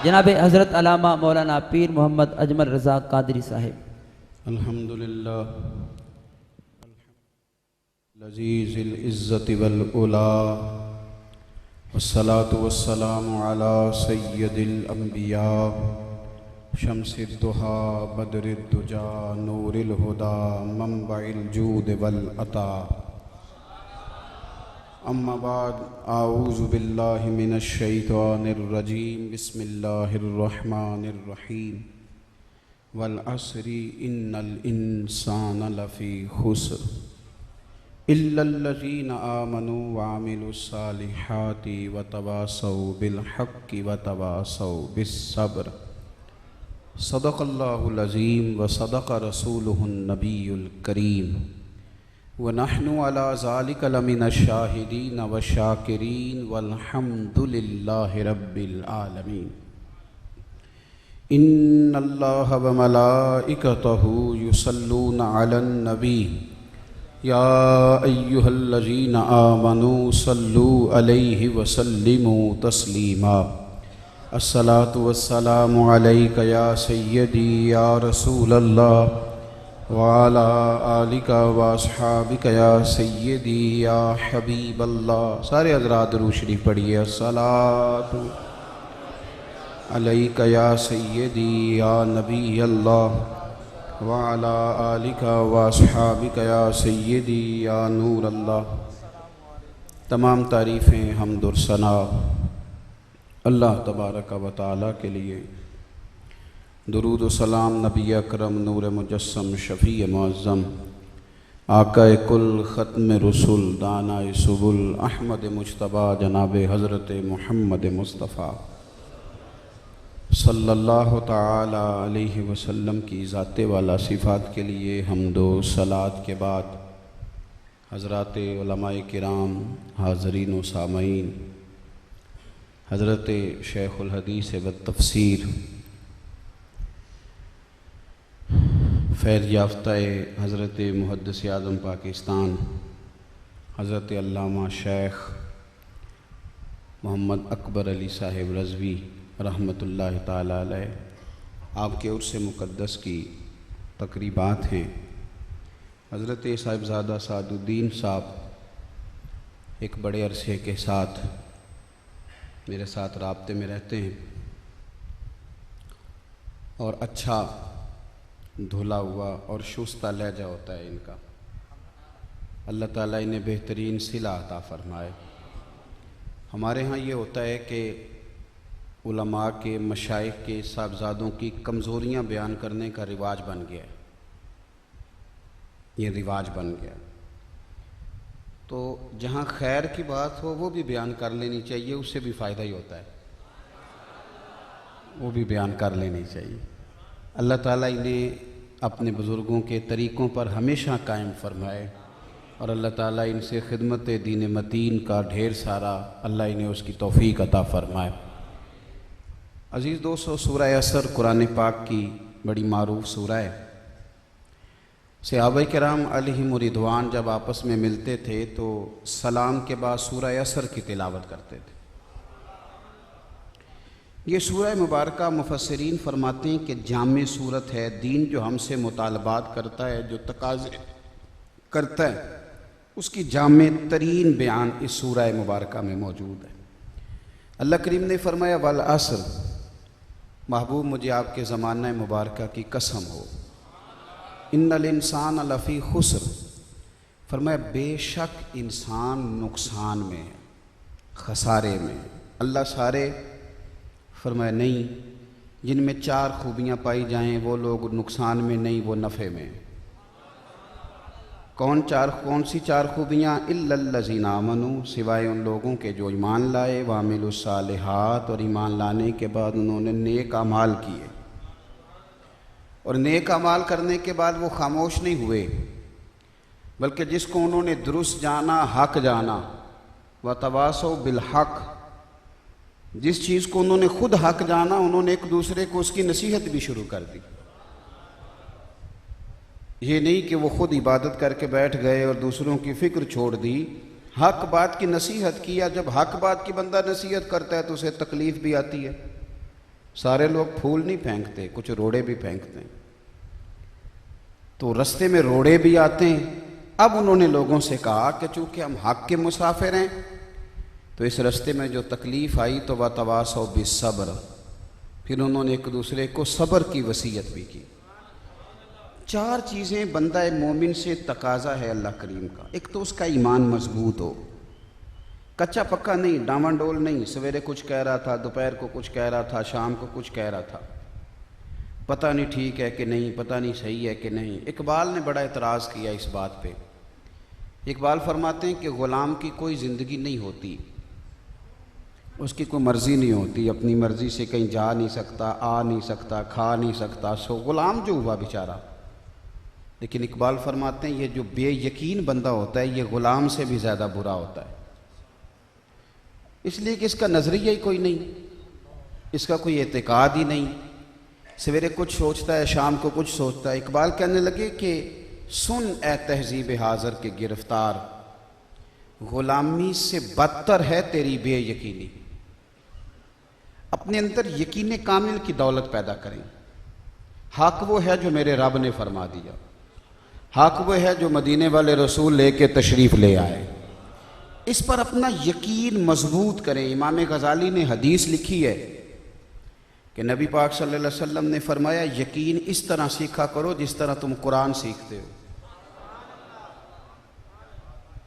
जनाब हज़रत अल्लामा मौलाना पीर मोहम्मद अजमल रज़ा कादरी साहिब। अल्हम्दुलिल्लाह लज़ीज़िल इज़्ज़ति वल उला वस्सलातु वस्सलामु अला सय्यदिल अंबिया शम्सिद दुहा बदरिद दुजा नूरिल हुदा मंबइल जूद वल अता अम्मा बाद आऊज़ु बिल्लाहि मिनश शैतानिर रजीम बिस्मिल्लाहिर रहमानिर रहीम वल अस्रि इन्नल इंसाना लफ़ी खुस्र इल्लल्लज़ीना आमनू व अमिलुस्सालिहाति व तवासौ बिल हक़्क़ि व तवासौ बिस्सब्र। सदक़ल्लाहुल अज़ीम व सदक़ रसूलुहुन नबियुल करीम व नहनु अला ज़ालिका लमिनश शाहिदीन व शाकिरीन वल्हम्दुलिल्लाहि रब्बिल आलमीन। इन्नल्लाह व मलाइकतहु युसल्लूना अलन नबी या अय्युहल्लज़ीना आमनू सल्लू अलैहि व सल्लिमू तस्लीमा। अस्सलातु वस्सलामु अलैका या सय्यदी या रसूलल्लाह व अला आलिका व अस्हाबिका या सय्यदी या हबीबल्लाह। सारे हज़रात दुरूद शरीफ पढ़िए। अस्सलातु अलैका या सय्यदी या नबी अल्लाह व अला आलिका व अस्हाबिका या सय्यदी या नूर अल्लाह। तमाम तारीफ़ें हम्द और सना अल्लाह तबारक व तआला के लिए। दुरूद व सलाम नबी अकरम नूर मुजस्सम शफ़ी मुअज़्ज़म आका कुल ख़त्म रसूल दाना सुबुल अहमद मुज्तबा जनाब हज़रत मुहम्मद मुस्तफ़ा सल्लल्लाहु ताला अलैहि वसल्लम की ज़ाते वाला सिफ़ात के लिए हम्दो सलात के बाद हज़रात उलमाए किराम हाज़रीन व सामईन हज़रत शेखुल हदीस व तफ़सीर फ़ैज़ याफ़्ता हज़रत मुहद्दिस आज़म पाकिस्तान हज़रत अल्लामा शेख मोहम्मद अकबर अली साहिब रज़वी रहमतुल्लाहि ताला अलैह आपके उर्स मुक़द्दस की तक़रीबात हैं। हज़रत साहिबज़ादा सादुद्दीन साहब एक बड़े अरसे के साथ मेरे साथ राब्ते में रहते हैं और अच्छा धुला हुआ और शुस्ता लहजा होता है इनका। अल्लाह ताला इन्हें बेहतरीन सिला अता फ़रमाए। हमारे यहाँ ये होता है कि उलमा के मशाइख के साहबजादों की कमज़ोरियाँ बयान करने का रिवाज बन गया है। ये रिवाज बन गया तो जहाँ खैर की बात हो वो भी बयान कर लेनी चाहिए, उससे भी फ़ायदा ही होता है, वो भी बयान कर लेनी चाहिए। अल्लाह ताला इन्हें अपने बुज़ुर्गों के तरीक़ों पर हमेशा कायम फरमाए और अल्लाह ताला इनसे खिदमत दीन मतीन का ढेर सारा अल्लाह इन्हें उसकी तौफ़ीक अता फ़रमाए। अज़ीज़ दोस्तों, सूरह असर कुरान पाक की बड़ी मारूफ़ सूरह है। सहाबा किराम अलैहिम रिदवान जब आपस में मिलते थे तो सलाम के बाद सूरह असर की तिलावत करते थे। ये सूरह मुबारका मुफस्सिरीन फरमाते हैं कि जामे सूरत है। दीन जो हमसे मुतालबात करता है, जो तकाज़े करता है, उसकी जामे तरीन बयान इस सूरह मुबारका में मौजूद है। अल्लाह करीम ने फरमाया वल असर, महबूब मुझे आपके ज़माना मुबारका की कसम हो, इन्नल इंसान लफ़ी खुस्र, फरमाया बेशक इंसान नुकसान में है, खसारे में है। अल्लाह सारे फरमाया नहीं, जिनमें चार खूबियाँ पाई जाएं वो लोग नुकसान में नहीं, वो नफ़े में। कौन सी चार खूबियाँ? इल्लल्लज़ीना आमनू, सिवाय उन लोगों के जो ईमान लाए, व अमिलुस्सालिहात, और ईमान लाने के बाद उन्होंने नेक अमाल किए। और नेक अमाल करने के बाद वो खामोश नहीं हुए, बल्कि जिसको उन्होंने दुरुस्त जाना, हक जाना, व तवासौ बिल हक़, जिस चीज़ को उन्होंने खुद हक जाना, उन्होंने एक दूसरे को उसकी नसीहत भी शुरू कर दी। ये नहीं कि वो खुद इबादत करके बैठ गए और दूसरों की फ़िक्र छोड़ दी, हक बात की नसीहत किया। जब हक बात की बंदा नसीहत करता है तो उसे तकलीफ़ भी आती है, सारे लोग फूल नहीं फेंकते, कुछ रोड़े भी फेंकते हैं। तो रास्ते में रोड़े भी आते हैं। अब उन्होंने लोगों से कहा कि चूंकि हम हक के मुसाफिर हैं तो इस रास्ते में जो तकलीफ़ आई तो वह तवासौ बिस्सब्र, फिर उन्होंने एक दूसरे को सब्र की वसीयत भी की। 4 चीज़ें बंदा मोमिन से तकाजा है अल्लाह करीम का। एक तो उसका ईमान मजबूत हो, कच्चा पक्का नहीं, डामाडोल नहीं, सवेरे कुछ कह रहा था, दोपहर को कुछ कह रहा था, शाम को कुछ कह रहा था, पता नहीं ठीक है कि नहीं, पता नहीं सही है कि नहीं। इकबाल ने बड़ा एतराज़ किया इस बात पे। इकबाल फरमाते हैं कि ग़ुलाम की कोई ज़िंदगी नहीं होती, उसकी कोई मर्ज़ी नहीं होती, अपनी मर्ज़ी से कहीं जा नहीं सकता, आ नहीं सकता, खा नहीं सकता, सो ग़ुलाम जो हुआ बेचारा। लेकिन इकबाल फरमाते हैं ये जो बेयकीन बंदा होता है ये ग़ुलाम से भी ज़्यादा बुरा होता है, इसलिए कि इसका नज़रिया ही कोई नहीं, इसका कोई एतकाद ही नहीं, सवेरे कुछ सोचता है, शाम को कुछ सोचता है। इकबाल कहने लगे कि सुन ए तहजीब हाज़र के गिरफ्तार, ग़ुलामी से बदतर है तेरी बेयकीनी। अपने अंदर यकीन कामिल की दौलत पैदा करें। हक वो है जो मेरे रब ने फरमा दिया, हक वो है जो मदीने वाले रसूल लेके तशरीफ़ ले आए, इस पर अपना यकीन मजबूत करें। इमाम गज़ाली ने हदीस लिखी है कि नबी पाक सल्लल्लाहु अलैहि वसल्लम ने फरमाया यकीन इस तरह सीखा करो जिस तरह तुम कुरान सीखते हो।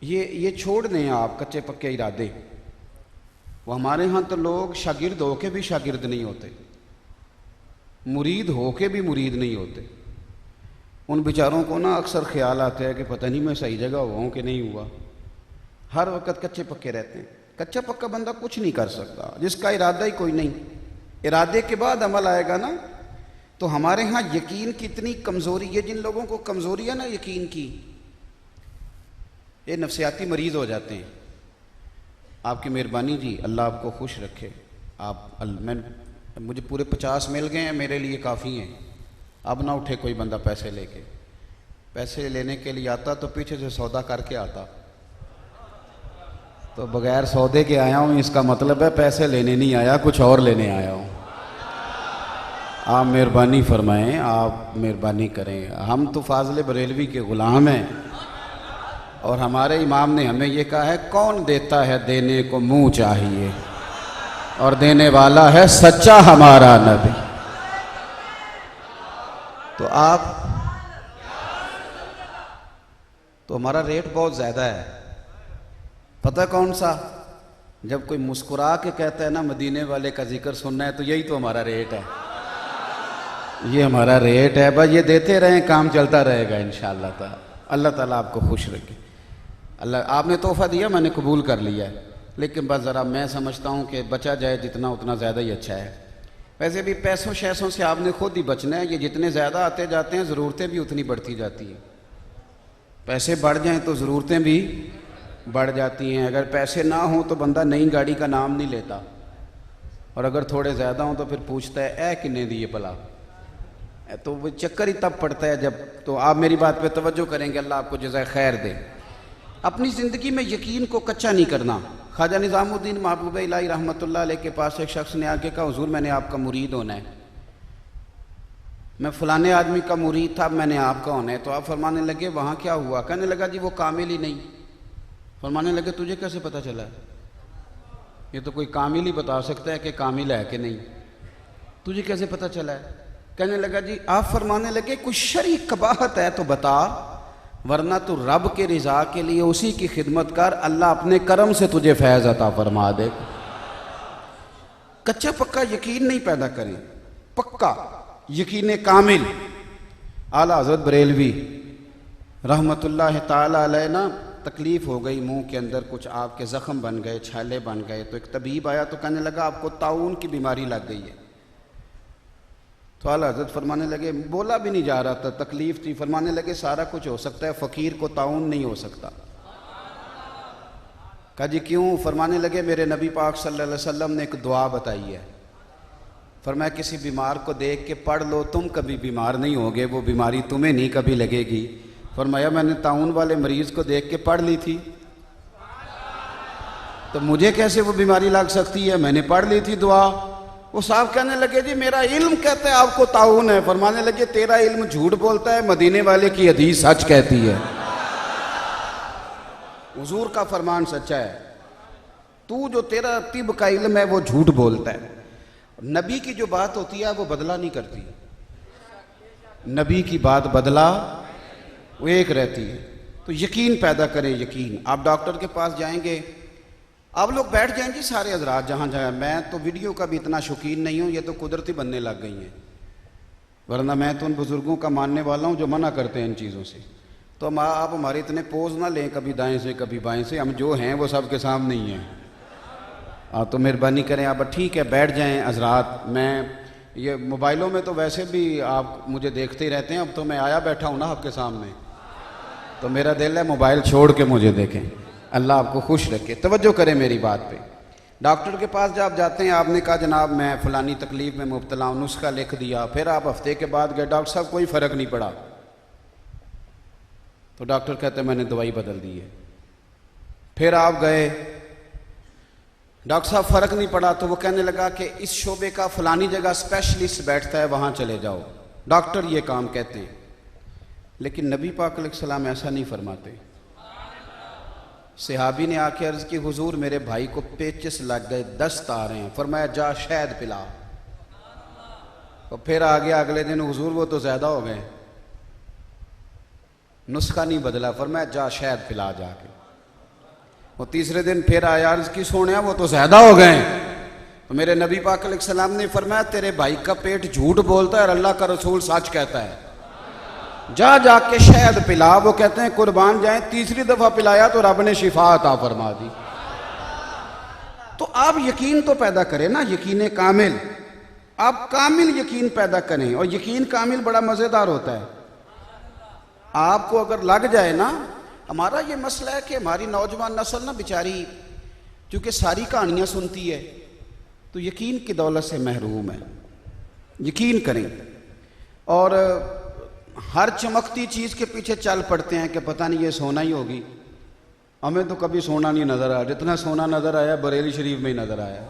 ये छोड़ दें आप कच्चे पक्के इरादे। वो हमारे यहाँ तो लोग शागिर्द होके भी शागिर्द नहीं होते, मुरीद होके भी मुरीद नहीं होते। उन बेचारों को ना अक्सर ख्याल आता है कि पता नहीं मैं सही जगह हुआ हूँ कि नहीं हुआ। हर वक्त कच्चे पक्के रहते हैं। कच्चा पक्का बंदा कुछ नहीं कर सकता जिसका इरादा ही कोई नहीं। इरादे के बाद अमल आएगा ना। तो हमारे यहाँ यकीन की इतनी कमज़ोरी है, जिन लोगों को कमज़ोरी है ना यकीन की, ये नफसियाती मरीज़ हो जाते हैं। आपकी मेहरबानी जी, अल्लाह आपको खुश रखे। मुझे पूरे 50 मिल गए हैं, मेरे लिए काफ़ी हैं। अब ना उठे कोई बंदा पैसे लेके। पैसे लेने के लिए आता तो पीछे से सौदा करके आता, तो बगैर सौदे के आया हूँ, इसका मतलब है पैसे लेने नहीं आया, कुछ और लेने आया हूँ। आप मेहरबानी फरमाएं, आप मेहरबानी करें। हम तो फाज़िल बरेलवी के ग़ुलाम हैं और हमारे इमाम ने हमें ये कहा है कौन देता है देने को मुँह चाहिए, और देने वाला है सच्चा हमारा नबी। तो हमारा रेट बहुत ज़्यादा है। पता कौन सा? जब कोई मुस्कुरा के कहता है ना मदीने वाले का जिक्र सुनना है, तो यही तो हमारा रेट है। ये हमारा रेट है। बस ये देते रहें, काम चलता रहेगा इंशाअल्लाह ताला। अल्लाह ताला आपको खुश रखे। अल्लाह, आपने तोहफ़ा दिया, मैंने कबूल कर लिया है, लेकिन बस ज़रा मैं समझता हूँ कि बचा जाए जितना उतना ज़्यादा ही अच्छा है। वैसे भी पैसों शैसों से आपने खुद ही बचना है। ये जितने ज़्यादा आते जाते हैं ज़रूरतें भी उतनी बढ़ती जाती हैं। पैसे बढ़ जाएं तो ज़रूरतें भी बढ़ जाती हैं। अगर पैसे ना हों तो बंदा नई गाड़ी का नाम नहीं लेता, और अगर थोड़े ज़्यादा हों तो फिर पूछता है किन्ने दिए भला। तो वो चक्कर ही तब पड़ता है जब। तो आप मेरी बात पे तवज्जो करेंगे, अल्लाह आपको जज़ाए खैर दे। अपनी ज़िंदगी में यकीन को कच्चा नहीं करना। ख्वाजा निज़ामुद्दीन महबूब इलाही रहमतुल्लाह अलैह के पास एक शख्स ने आके कहा, हुजूर मैंने आपका मुरीद होना है, मैं फ़लाने आदमी का मुरीद था, मैंने आपका होना है। तो आप फरमाने लगे वहाँ क्या हुआ? कहने लगा जी वो कामिल ही नहीं। फरमाने लगे तुझे कैसे पता चला? ये तो कोई कामिल ही बता सकता है कि कामिल है कि नहीं, तुझे कैसे पता चला है? कहने लगा जी, आप फरमाने लगे कुछ शरई कबाहत है तो बता, वरना तू रब के रिज़ा के लिए उसी की खिदमत कर, अल्लाह अपने करम से तुझे फैज़ अता फरमा दे। कच्चा पक्का यकीन नहीं पैदा करें, पक्का यकीन कामिल। आला हज़रत बरेलवी रहमतुल्लाह ताला अलैह ना तकलीफ़ हो गई, मुंह के अंदर कुछ आपके ज़ख़म बन गए, छाले बन गए। तो एक तबीब आया तो कहने लगा आपको ताउन की बीमारी लग गई है। तो आला हज़रत फरमाने लगे, बोला भी नहीं जा रहा था, तकलीफ़ थी। फरमाने लगे सारा कुछ हो सकता है, फ़कीर को ताउन नहीं हो सकता। कहा जी क्यों? फरमाने लगे मेरे नबी पाक सल्लल्लाहु अलैहि वसल्लम ने एक दुआ बताई है। फरमाया किसी बीमार को देख के पढ़ लो, तुम कभी बीमार नहीं होगे, वो बीमारी तुम्हें नहीं कभी लगेगी। फरमाया मैंने ताउन वाले मरीज़ को देख के पढ़ ली थी, तो मुझे कैसे वो बीमारी लग सकती है? मैंने पढ़ ली थी दुआ। वो साहब कहने लगे जी मेरा इल्म कहता है आपको ताउन है। फरमाने लगे तेरा इल्म झूठ बोलता है, मदीने वाले की हदीस सच कहती है। हुजूर का फरमान सच्चा है, तू जो तेरा तिब का इल्म है वो झूठ बोलता है। नबी की जो बात होती है वो बदला नहीं करती, नबी की बात बदला वो एक रहती है। तो यकीन पैदा करें, यकीन। आप डॉक्टर के पास जाएंगे, आप लोग बैठ जाएं जी सारे हजरात जहाँ जहाँ। मैं तो वीडियो का भी इतना शौकीन नहीं हूँ, ये तो कुदरती बनने लग गई हैं, वरना मैं तो उन बुज़ुर्गों का मानने वाला हूँ जो मना करते हैं इन चीज़ों से। तो आप हमारे इतने पोज ना लें, कभी दाएं से कभी बाएं से, हम जो हैं वो सबके सामने ही हैं। आप तो मेहरबानी करें, आप ठीक है बैठ जाएं हजरात। मैं ये मोबाइलों में तो वैसे भी आप मुझे देखते ही रहते हैं, अब तो मैं आया बैठा हूँ ना आपके सामने, तो मेरा दिल है मोबाइल छोड़ के मुझे देखें। अल्लाह आपको खुश रखे। तवज्जो करें मेरी बात पे। डॉक्टर के पास जब जाते हैं, आपने कहा जनाब मैं फ़लानी तकलीफ़ में मुब्तला हूँ, नुस्खा लिख दिया, फिर आप हफ्ते के बाद गए, डॉक्टर साहब कोई फ़र्क नहीं पड़ा, तो डॉक्टर कहते मैंने दवाई बदल दी है। फिर आप गए, डॉक्टर साहब फ़र्क नहीं पड़ा, तो वो कहने लगा कि इस शोबे का फ़लानी जगह स्पेशलिस्ट बैठता है, वहाँ चले जाओ। डॉक्टर ये काम कहते हैं, लेकिन नबी पाक अलैहिस्सलाम ऐसा नहीं फरमाते। सहाबी ने आके अर्ज़ की हुजूर मेरे भाई को पेचिस लग गए, दस्त आ रहे हैं। फरमाया जा शहद पिला। तो फिर आ गया अगले दिन, हुजूर वो तो ज़्यादा हो गए, नुस्खा नहीं बदला। फरमाया जा शहद पिला जाके। वो तीसरे दिन फिर आया, अर्ज़ की सोनिया वो तो ज़्यादा हो गए। तो मेरे नबी पाक अलैहिस्सलाम ने फरमाया तेरे भाई का पेट झूठ बोलता है और अल्लाह का रसूल सच कहता है, जा जाके शहद पिला। वो कहते हैं कुर्बान जाए, तीसरी दफा पिलाया तो रब ने शिफा अता फरमा दी। तो आप यकीन तो पैदा करें ना, यकीन कामिल। आप कामिल यकीन पैदा करें, और यकीन कामिल बड़ा मजेदार होता है। आपको अगर लग जाए ना, हमारा ये मसला है कि हमारी नौजवान नस्ल ना बेचारी क्योंकि सारी कहानियां सुनती है, तो यकीन की दौलत से महरूम है। यकीन करें, और हर चमकती चीज़ के पीछे चल पड़ते हैं कि पता नहीं ये सोना ही होगी। हमें तो कभी सोना नहीं नज़र आया, जितना सोना नज़र आया बरेली शरीफ में ही नज़र आया।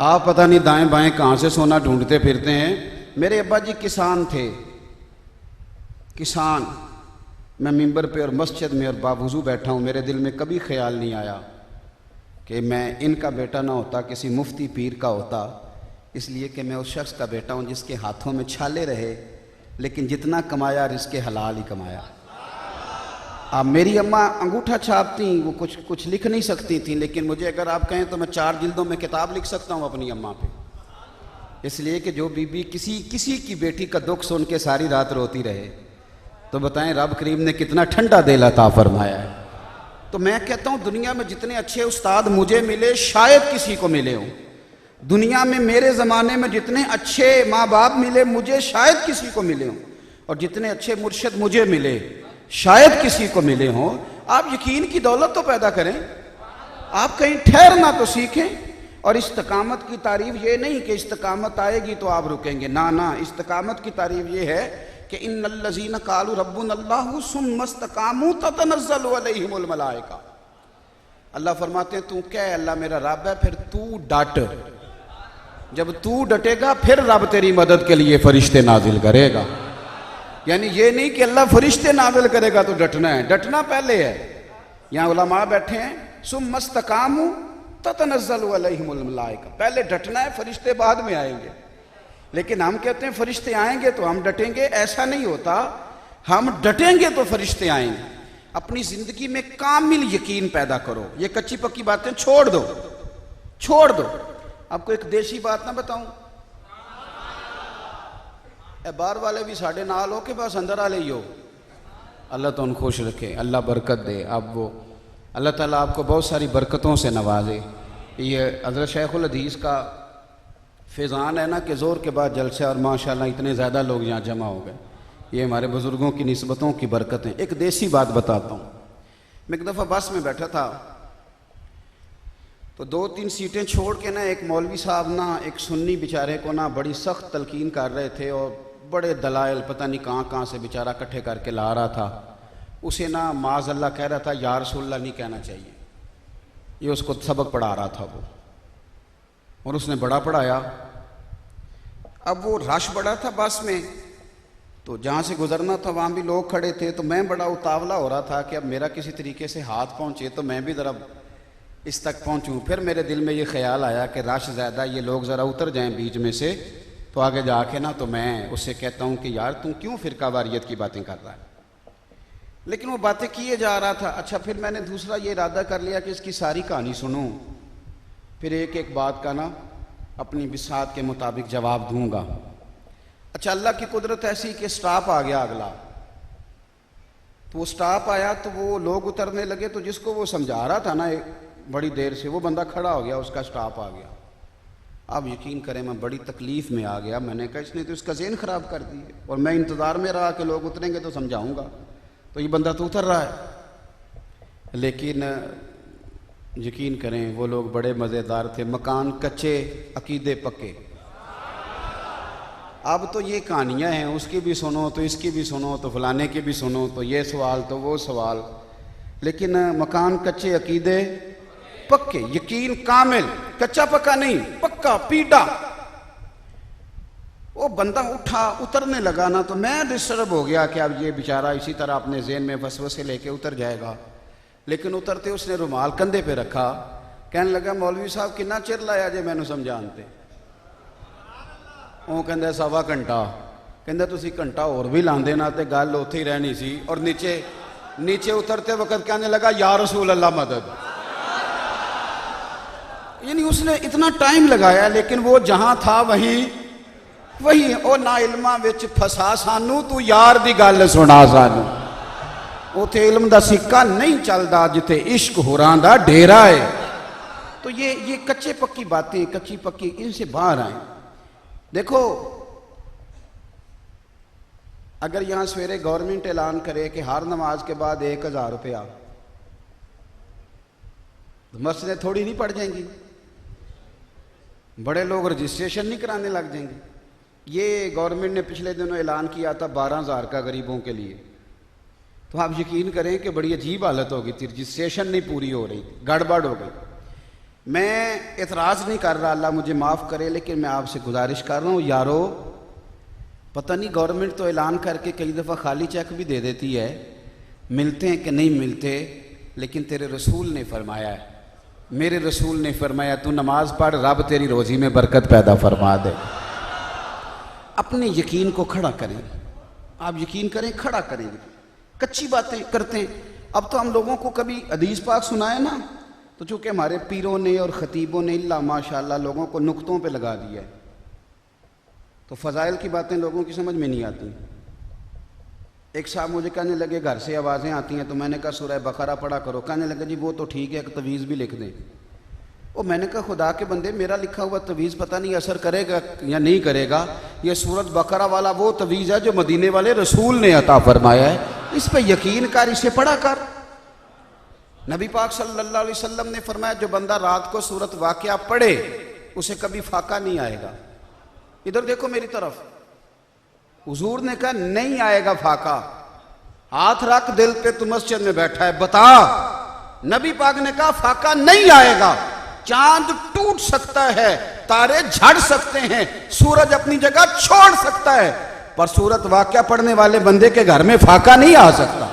आप पता नहीं दाएं बाएं कहाँ से सोना ढूंढते फिरते हैं। मेरे अब्बा जी किसान थे, किसान। मैं मिंबर पे और मस्जिद में और बावजू बैठा हूँ, मेरे दिल में कभी ख्याल नहीं आया कि मैं इनका बेटा ना होता, किसी मुफ्ती पीर का होता, इसलिए कि मैं उस शख्स का बेटा हूँ जिसके हाथों में छाले रहे, लेकिन जितना कमाया रिज़्क़े हलाल ही कमाया। अब मेरी अम्मा अंगूठा छापती, वो कुछ लिख नहीं सकती थी, लेकिन मुझे अगर आप कहें तो मैं 4 जिल्दों में किताब लिख सकता हूँ अपनी अम्मा पे। इसलिए कि जो बीबी किसी की बेटी का दुख सुन के सारी रात रोती रहे, तो बताएं रब करीम ने कितना ठंडा दिल अता फरमाया है। तो मैं कहता हूँ दुनिया में जितने अच्छे उस्ताद मुझे मिले शायद किसी को मिले हों। दुनिया में मेरे ज़माने में जितने अच्छे माँ बाप मिले मुझे शायद किसी को मिले हों, और जितने अच्छे मुर्शिद मुझे मिले शायद किसी को मिले हों। आप यकीन की दौलत तो पैदा करें, आप कहीं ठहरना तो सीखें। और इस्तकामत की तारीफ ये नहीं कि इस्तकामत आएगी तो आप रुकेंगे, ना ना। इस्तकामत की तारीफ ये है कि इन्नल्लज़ीना क़ालू रब्बुनल्लाहु सुम्मा इस्तक़ामू ततनज़्ज़लु अलैहिमुल मलाइका। अल्लाह फरमाते हैं तू कह अल्लाह मेरा रब है, फिर तू डट। जब तू डटेगा फिर रब तेरी मदद के लिए फरिश्ते नाजिल करेगा। यानी ये नहीं कि अल्लाह फरिश्ते नाजिल करेगा तो डटना है, डटना पहले है। यहाँ उलमा बैठे हैं, सुम्मा इस्तक़ामू ततनज़्ज़लु अलैहिमुल मलाइका, पहले डटना है, फरिश्ते बाद में आएंगे। लेकिन हम कहते हैं फरिश्ते आएंगे तो हम डटेंगे, ऐसा नहीं होता। हम डटेंगे तो फरिश्ते आएंगे। अपनी जिंदगी में कामिल यकीन पैदा करो, ये कच्ची पक्की बातें छोड़ दो, छोड़ दो। आपको एक देशी बात ना बताऊं, बाहर वाले भी साढ़े नाल हो के बस अंदर आ ले हो। अल्लाह तो उन खुश रखे, अल्लाह बरकत दे। अब वो अल्लाह ताला आपको बहुत सारी बरकतों से नवाजे। ये हज़रत शेखुल हदीस का फैज़ान है ना कि ज़ोर के बाद जलसे, और माशाल्लाह इतने ज़्यादा लोग यहाँ जमा हो गए। ये हमारे बुज़ुर्गों की निस्बतों की बरकतें। एक देसी बात बताता हूँ। मैं एक दफ़ा बस में बैठा था, तो 2-3 सीटें छोड़ के ना एक मौलवी साहब ना एक सुन्नी बेचारे को ना बड़ी सख्त तलकीन कर रहे थे, और बड़े दलाइल पता नहीं कहाँ से बेचारा इकट्ठे करके ला रहा था। उसे ना माज़अल्लाह कह रहा था या रसूलल्लाह नहीं कहना चाहिए, ये उसको सबक पढ़ा रहा था वो। और उसने बड़ा पढ़ाया। अब वो रश बड़ा था बस में, तो जहाँ से गुजरना था वहाँ भी लोग खड़े थे, तो मैं बड़ा उतावला हो रहा था कि अब मेरा किसी तरीके से हाथ पहुँचे तो मैं भी ज़रा इस तक पहुँचूँ। फिर मेरे दिल में ये ख्याल आया कि रश ज़्यादा, ये लोग ज़रा उतर जाएं बीच में से, तो आगे जाके ना तो मैं उससे कहता हूँ कि यार तू क्यों फ़िरका वारियत की बातें कर रहा है। लेकिन वो बातें किए जा रहा था। अच्छा, फिर मैंने दूसरा ये इरादा कर लिया कि इसकी सारी कहानी सुनूं, फिर एक एक बात का ना अपनी बिसात के मुताबिक जवाब दूंगा। अच्छा, अल्लाह की कुदरत ऐसी कि स्टाफ आ गया अगला। तो वो स्टाफ आया तो वो लोग उतरने लगे, तो जिसको वो समझा रहा था ना बड़ी देर से, वो बंदा खड़ा हो गया, उसका स्टाफ आ गया। आप यकीन करें मैं बड़ी तकलीफ़ में आ गया। मैंने कहा इसने तो इसका ज़हन ख़राब कर दी है, और मैं इंतज़ार में रहा कि लोग उतरेंगे तो समझाऊँगा, तो ये बंदा तो उतर रहा है। लेकिन यकीन करें वो लोग बड़े मज़ेदार थे। मकान कच्चे, अकीदे पक्के। अब तो ये कहानियाँ हैं, उसकी भी सुनो तो इसकी भी सुनो तो फलाने की भी सुनो, तो ये सवाल तो वो सवाल। लेकिन मकान कच्चे, अकीदे पक्के, यकीन कामिल, कच्चा पक्का नहीं, पक्का पीड़ा। वो बंदा उठा, उतरने लगा ना, तो मैं डिस्टर्ब हो गया कि अब ये बेचारा इसी तरह अपने ज़हन में वसवसे लेके उतर जाएगा। लेकिन उतरते उसने रुमाल कंधे पे रखा, कहने लगा मौलवी साहब कितना चिर लाया जे मैनू समझाते। वो कहंदा सवा घंटा। कहंदा तुसी घंटा और भी लांदे ना ते गल उत्थे ही रहनी सी। और नीचे उतरते वक्त कहने लगा या रसूल अल्लाह मदद। यानी उसने इतना टाइम लगाया, लेकिन वो जहां था वही ओ ना इल्मा विच फसा सानू, तू यार दी गल सुना सानू। उथे इल्म दा सिक्का नहीं चलदा जिथे इश्क होरां दा डेरा है। तो ये कच्चे पक्की बातें, कच्ची पक्की, इनसे बाहर आए। देखो, अगर यहां सवेरे गवर्नमेंट ऐलान करे कि हर नमाज के बाद 1000 रुपया, तो मस्जिदें थोड़ी नहीं पड़ जाएंगी, बड़े लोग रजिस्ट्रेशन नहीं कराने लग जाएंगे। ये गवर्नमेंट ने पिछले दिनों ऐलान किया था 12,000 का गरीबों के लिए। तो आप यकीन करें कि बड़ी अजीब हालत हो गई थी, रजिस्ट्रेशन नहीं पूरी हो रही, गड़बड़ हो गई। मैं एतराज़ नहीं कर रहा, अल्लाह मुझे माफ़ करे, लेकिन मैं आपसे गुजारिश कर रहा हूँ यारो, पता नहीं गवर्नमेंट तो ऐलान करके कई दफ़ा खाली चेक भी दे देती है, मिलते हैं कि नहीं मिलते, लेकिन तेरे रसूल ने फरमाया है, मेरे रसूल ने फरमाया तू नमाज पढ़, रब तेरी रोज़ी में बरकत पैदा फरमा दे। अपने यकीन को खड़ा करें, आप यकीन करें, खड़ा करेंगे। कच्ची बातें करते हैं। अब तो हम लोगों को कभी हदीस पाक सुनाए ना, तो चूँकि हमारे पीरों ने और ख़तीबों ने इल्ला माशाअल्लाह लोगों को नुक्तों पे लगा दिया है, तो फ़ज़ाइल की बातें लोगों की समझ में नहीं आती। एक साहब मुझे कहने लगे घर से आवाज़ें आती हैं, तो मैंने कहा सूरह बकरा पढ़ा करो। कहने लगे जी वो तो ठीक है, एक तवीज़ भी लिख दें। और मैंने कहा खुदा के बंदे, मेरा लिखा हुआ तवीज़ पता नहीं असर करेगा या नहीं करेगा। ये सूरत बकरा वाला वो तवीज़ है जो मदीने वाले रसूल ने अता फरमाया है, इस पर यकीन कर, इसे पढ़ा कर। नबी पाक सल्लल्लाहु अलैहि वसल्लम ने फरमाया जो बंदा रात को सूरत वाक़िया पढ़े उसे कभी फाका नहीं आएगा। इधर देखो मेरी तरफ, हुजूर ने कहा नहीं आएगा फाका। हाथ रख दिल पे, तू मस्जिद में बैठा है, बता। नबी पाक ने कहा फाका नहीं आएगा। चांद टूट सकता है, तारे झड़ सकते हैं, सूरज अपनी जगह छोड़ सकता है, पर सूरत वाक़या पढ़ने वाले बंदे के घर में फाका नहीं आ सकता,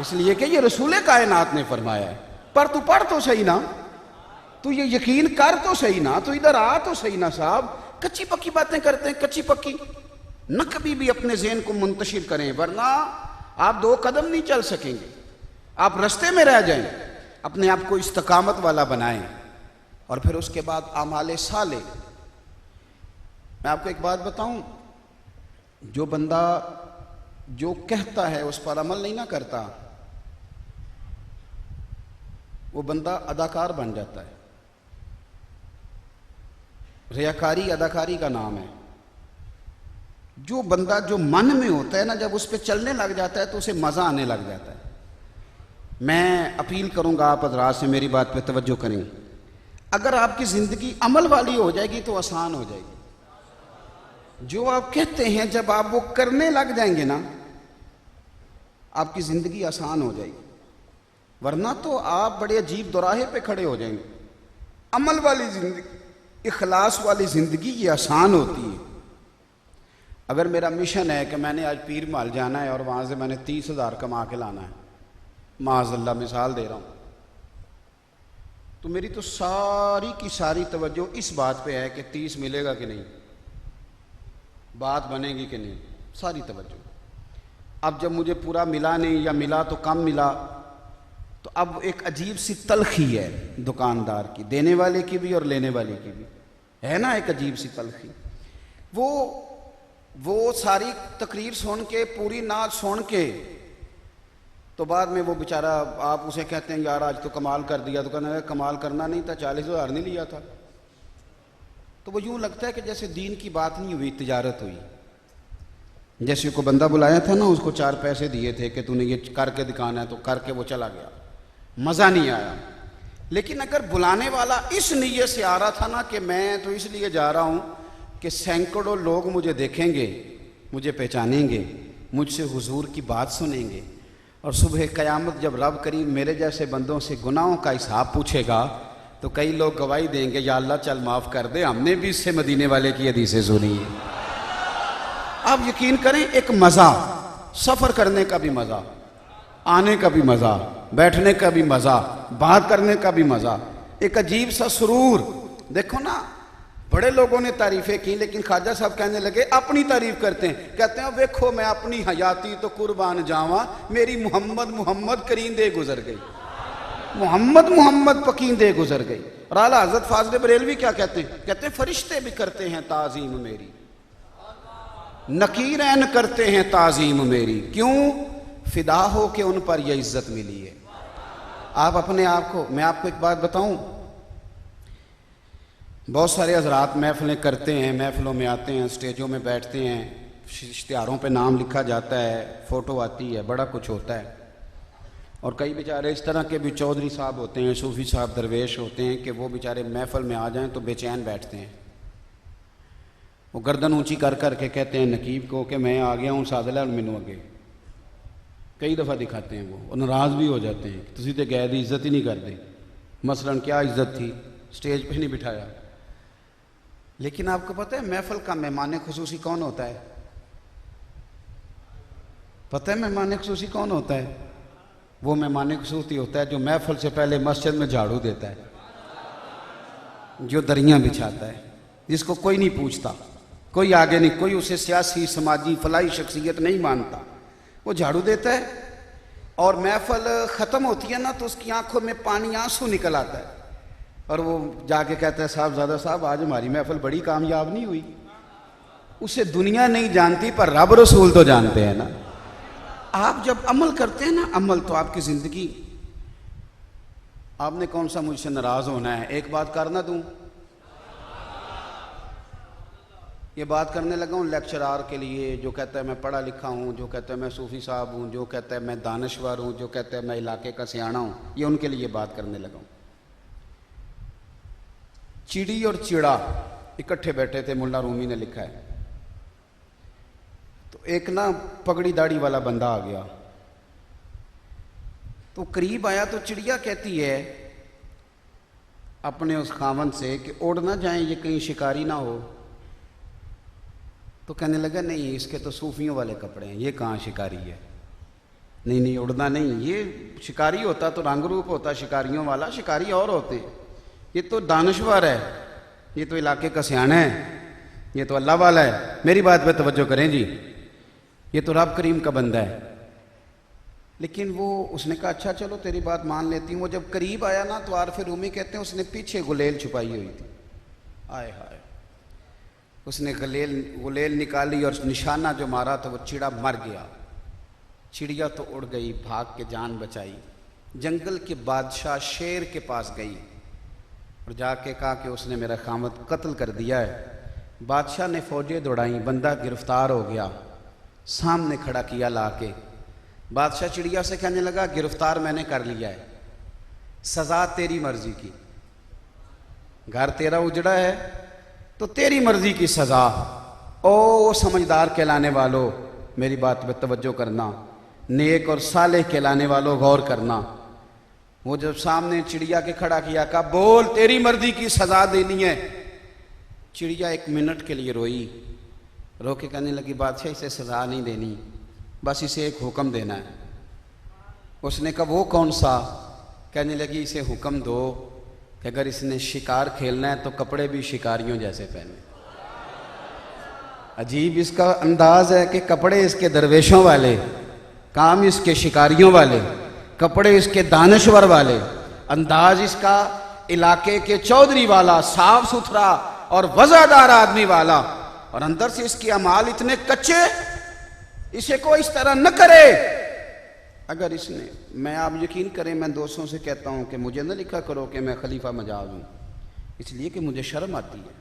इसलिए कि ये रसूल कायनात ने फरमाया है। पर तू पढ़ तो सही ना, तू ये यकीन कर तो सही ना, तू इधर आ तो सही ना। साहब कच्ची पक्की बातें करते हैं, कच्ची पक्की। न कभी भी अपने ज़हन को मुंतशिर करें, वरना आप 2 कदम नहीं चल सकेंगे, आप रास्ते में रह जाएं। अपने आप को इस्तकामत वाला बनाएं, और फिर उसके बाद आमाले साले। मैं आपको एक बात बताऊं, जो बंदा जो कहता है उस पर अमल नहीं ना करता, वो बंदा अदाकार बन जाता है। रियाकारी अदाकारी का नाम है। जो बंदा जो मन में होता है ना, जब उस पर चलने लग जाता है तो उसे मज़ा आने लग जाता है। मैं अपील करूंगा आप हज़रात से, मेरी बात पे तवज्जो करें। अगर आपकी ज़िंदगी अमल वाली हो जाएगी तो आसान हो जाएगी। जो आप कहते हैं जब आप वो करने लग जाएंगे ना, आपकी ज़िंदगी आसान हो जाएगी, वरना तो आप बड़े अजीब दोराहे पे खड़े हो जाएंगे। अमल वाली ज़िंदगी इखलास वाली ज़िंदगी ये आसान होती है। अगर मेरा मिशन है कि मैंने आज पीर महल जाना है और वहाँ से मैंने 30,000 कमा के लाना है, माज़अल्लाह मिसाल दे रहा हूँ, तो मेरी तो सारी की सारी तवज्जो इस बात पे है कि 30 मिलेगा कि नहीं, बात बनेगी कि नहीं, सारी तवज्जो। अब जब मुझे पूरा मिला नहीं या मिला तो कम मिला, तो अब एक अजीब सी तलखी है दुकानदार की, देने वाले की भी और लेने वाले की भी, है ना, एक अजीब सी तलखी। वो सारी तकरीर सुन के, पूरी नात सुन के, तो बाद में वो बेचारा, आप उसे कहते हैं यार आज तो कमाल कर दिया, तो कहना कमाल करना नहीं था, 40,000 नहीं लिया था। तो वो यूँ लगता है कि जैसे दीन की बात नहीं हुई, तिजारत हुई। जैसे को बंदा बुलाया था ना, उसको 4 पैसे दिए थे कि तूने ये करके दिखाना है, तो करके वो चला गया, मज़ा नहीं आया। लेकिन अगर बुलाने वाला इस नीयत से आ रहा था ना कि मैं तो इसलिए जा रहा हूँ कि सैकड़ों लोग मुझे देखेंगे, मुझे पहचानेंगे, मुझसे हुजूर की बात सुनेंगे, और सुबह क़यामत जब रब करीम मेरे जैसे बंदों से गुनाहों का हिसाब पूछेगा तो कई लोग गवाही देंगे, या अल्लाह चल माफ़ कर दे, हमने भी इससे मदीने वाले की हदीसें सुनी है। आप यकीन करें, एक मज़ा, सफ़र करने का भी मज़ा, आने का भी मज़ा, बैठने का भी मज़ा, बात करने का भी मज़ा, एक अजीब सा सुरूर। देखो ना, बड़े लोगों ने तारीफ़ें की, लेकिन ख्वाजा साहब कहने लगे, अपनी तारीफ़ करते हैं, कहते हैं देखो मैं अपनी हयाती तो कुर्बान जावा, मेरी मोहम्मद मोहम्मद करींदे गुजर गई, मोहम्मद मोहम्मद पकींदे गुजर गई। और आला हज़रत फाज़िल बरेलवी क्या कहते हैं? कहते हैं फरिश्ते भी करते हैं ताज़ीम मेरी, नकीरैन करते हैं ताज़ीम मेरी, क्यों? फिदा हो के उन पर यह इज्जत मिली है। आप अपने आप को, मैं आपको एक बात बताऊं, बहुत सारे हजरात महफिलें करते हैं, महफिलों में आते हैं, स्टेजों में बैठते हैं, इश्तिहारों पे नाम लिखा जाता है, फ़ोटो आती है, बड़ा कुछ होता है। और कई बेचारे इस तरह के भी चौधरी साहब होते हैं, सूफ़ी साहब, दरवेश होते हैं कि वो बेचारे महफिल में आ जाएं तो बेचैन बैठते हैं। वो गर्दन ऊंची कर कर के कहते हैं नकीब को कि मैं आ गया हूँ सादला और मैनू अगे, कई दफ़ा दिखाते हैं वो, और नाराज़ भी हो जाते हैं, तुसी तो गए दी इज्जत ही नहीं करते। मसलन क्या इज्जत थी, स्टेज पे नहीं बिठाया। लेकिन आपको पता है महफिल का मेहमान खुसूसी कौन होता है? पता है मेहमान खुसूसी कौन होता है? वो मेहमान खुसूसी होता है जो महफिल से पहले मस्जिद में झाड़ू देता है, जो दरियाँ बिछाता है, जिसको कोई नहीं पूछता, कोई आगे नहीं, कोई उसे सियासी, समाजी, फलाई शख्सियत नहीं मानता, वो झाड़ू देता है। और महफिल ख़त्म होती है ना तो उसकी आंखों में पानी, आंसू निकल आता है, और वो जाके कहता है साहबजादा साहब आज हमारी महफिल बड़ी कामयाब नहीं हुई। उसे दुनिया नहीं जानती पर रब रसूल तो जानते हैं ना। आप जब अमल करते हैं ना, अमल तो आपकी ज़िंदगी, आपने कौन सा मुझसे नाराज़ होना है? एक बात करना दूँ, ये बात करने लगा हूँ लेक्चरार के लिए, जो कहता है मैं पढ़ा लिखा हूँ, जो कहता है मैं सूफ़ी साहब हूँ, जो कहता है मैं दानश्वर हूँ, जो कहता है मैं इलाके का सियाना हूँ, ये उनके लिए बात करने लगा हूँ। चिड़ी और चिड़ा इकट्ठे बैठे थे, मुल्ला रूमी ने लिखा है। तो एक ना पगड़ी दाढ़ी वाला बंदा आ गया, तो करीब आया तो चिड़िया कहती है अपने उस खावन से कि उड़ ना जाए, ये कहीं शिकारी ना हो। तो कहने लगा नहीं, इसके तो सूफियों वाले कपड़े हैं, ये कहाँ शिकारी है? नहीं नहीं, उड़ना नहीं, ये शिकारी होता तो रंग रूप होता शिकारियों वाला, शिकारी और होते हैं, ये तो दानश्वर है, ये तो इलाके का सियाना है, ये तो अल्लाह वाला है। मेरी बात पे तवज्जो करें जी, ये तो रब करीम का बंदा है। लेकिन वो, उसने कहा अच्छा चलो तेरी बात मान लेती हूँ। वो जब करीब आया ना तो आरफ रूमी कहते हैं उसने पीछे गुलेल छुपाई हुई थी, आए हाय, उसने गुलेल निकाली और निशाना जो मारा तो वो चिड़ा मर गया। चिड़िया तो उड़ गई, भाग के जान बचाई, जंगल के बादशाह शेर के पास गई और जाके कहा कि उसने मेरा खामद कत्ल कर दिया है। बादशाह ने फौजें दौड़ाई, बंदा गिरफ्तार हो गया, सामने खड़ा किया लाके। बादशाह चिड़िया से कहने लगा गिरफ्तार मैंने कर लिया है, सज़ा तेरी मर्जी की, घर तेरा उजड़ा है तो तेरी मर्जी की सज़ा। ओ समझदार कहलाने वालों, मेरी बात पे तवज्जो करना, नेक और सालेह कहलाने वालों गौर करना। वो जब सामने चिड़िया के खड़ा किया, कहा बोल तेरी मर्जी की सज़ा देनी है, चिड़िया 1 मिनट के लिए रोई, रो के कहने लगी बादशाह इसे सज़ा नहीं देनी, बस इसे एक हुक्म देना है। उसने कहा वो कौन सा? कहने लगी इसे हुक्म दो कि अगर इसने शिकार खेलना है तो कपड़े भी शिकारियों जैसे पहने। अजीब इसका अंदाज है कि कपड़े इसके दरवेशों वाले, काम इसके शिकारियों वाले, कपड़े इसके दानश्वर वाले, अंदाज इसका इलाके के चौधरी वाला, साफ सुथरा और वज़ादार आदमी वाला, और अंदर से इसके अमाल इतने कच्चे, इसे कोई इस तरह न करे। अगर इसने, मैं आप यकीन करें, मैं दोस्तों से कहता हूं कि मुझे न लिखा करो कि मैं खलीफा मजाज हूं, इसलिए कि मुझे शर्म आती है,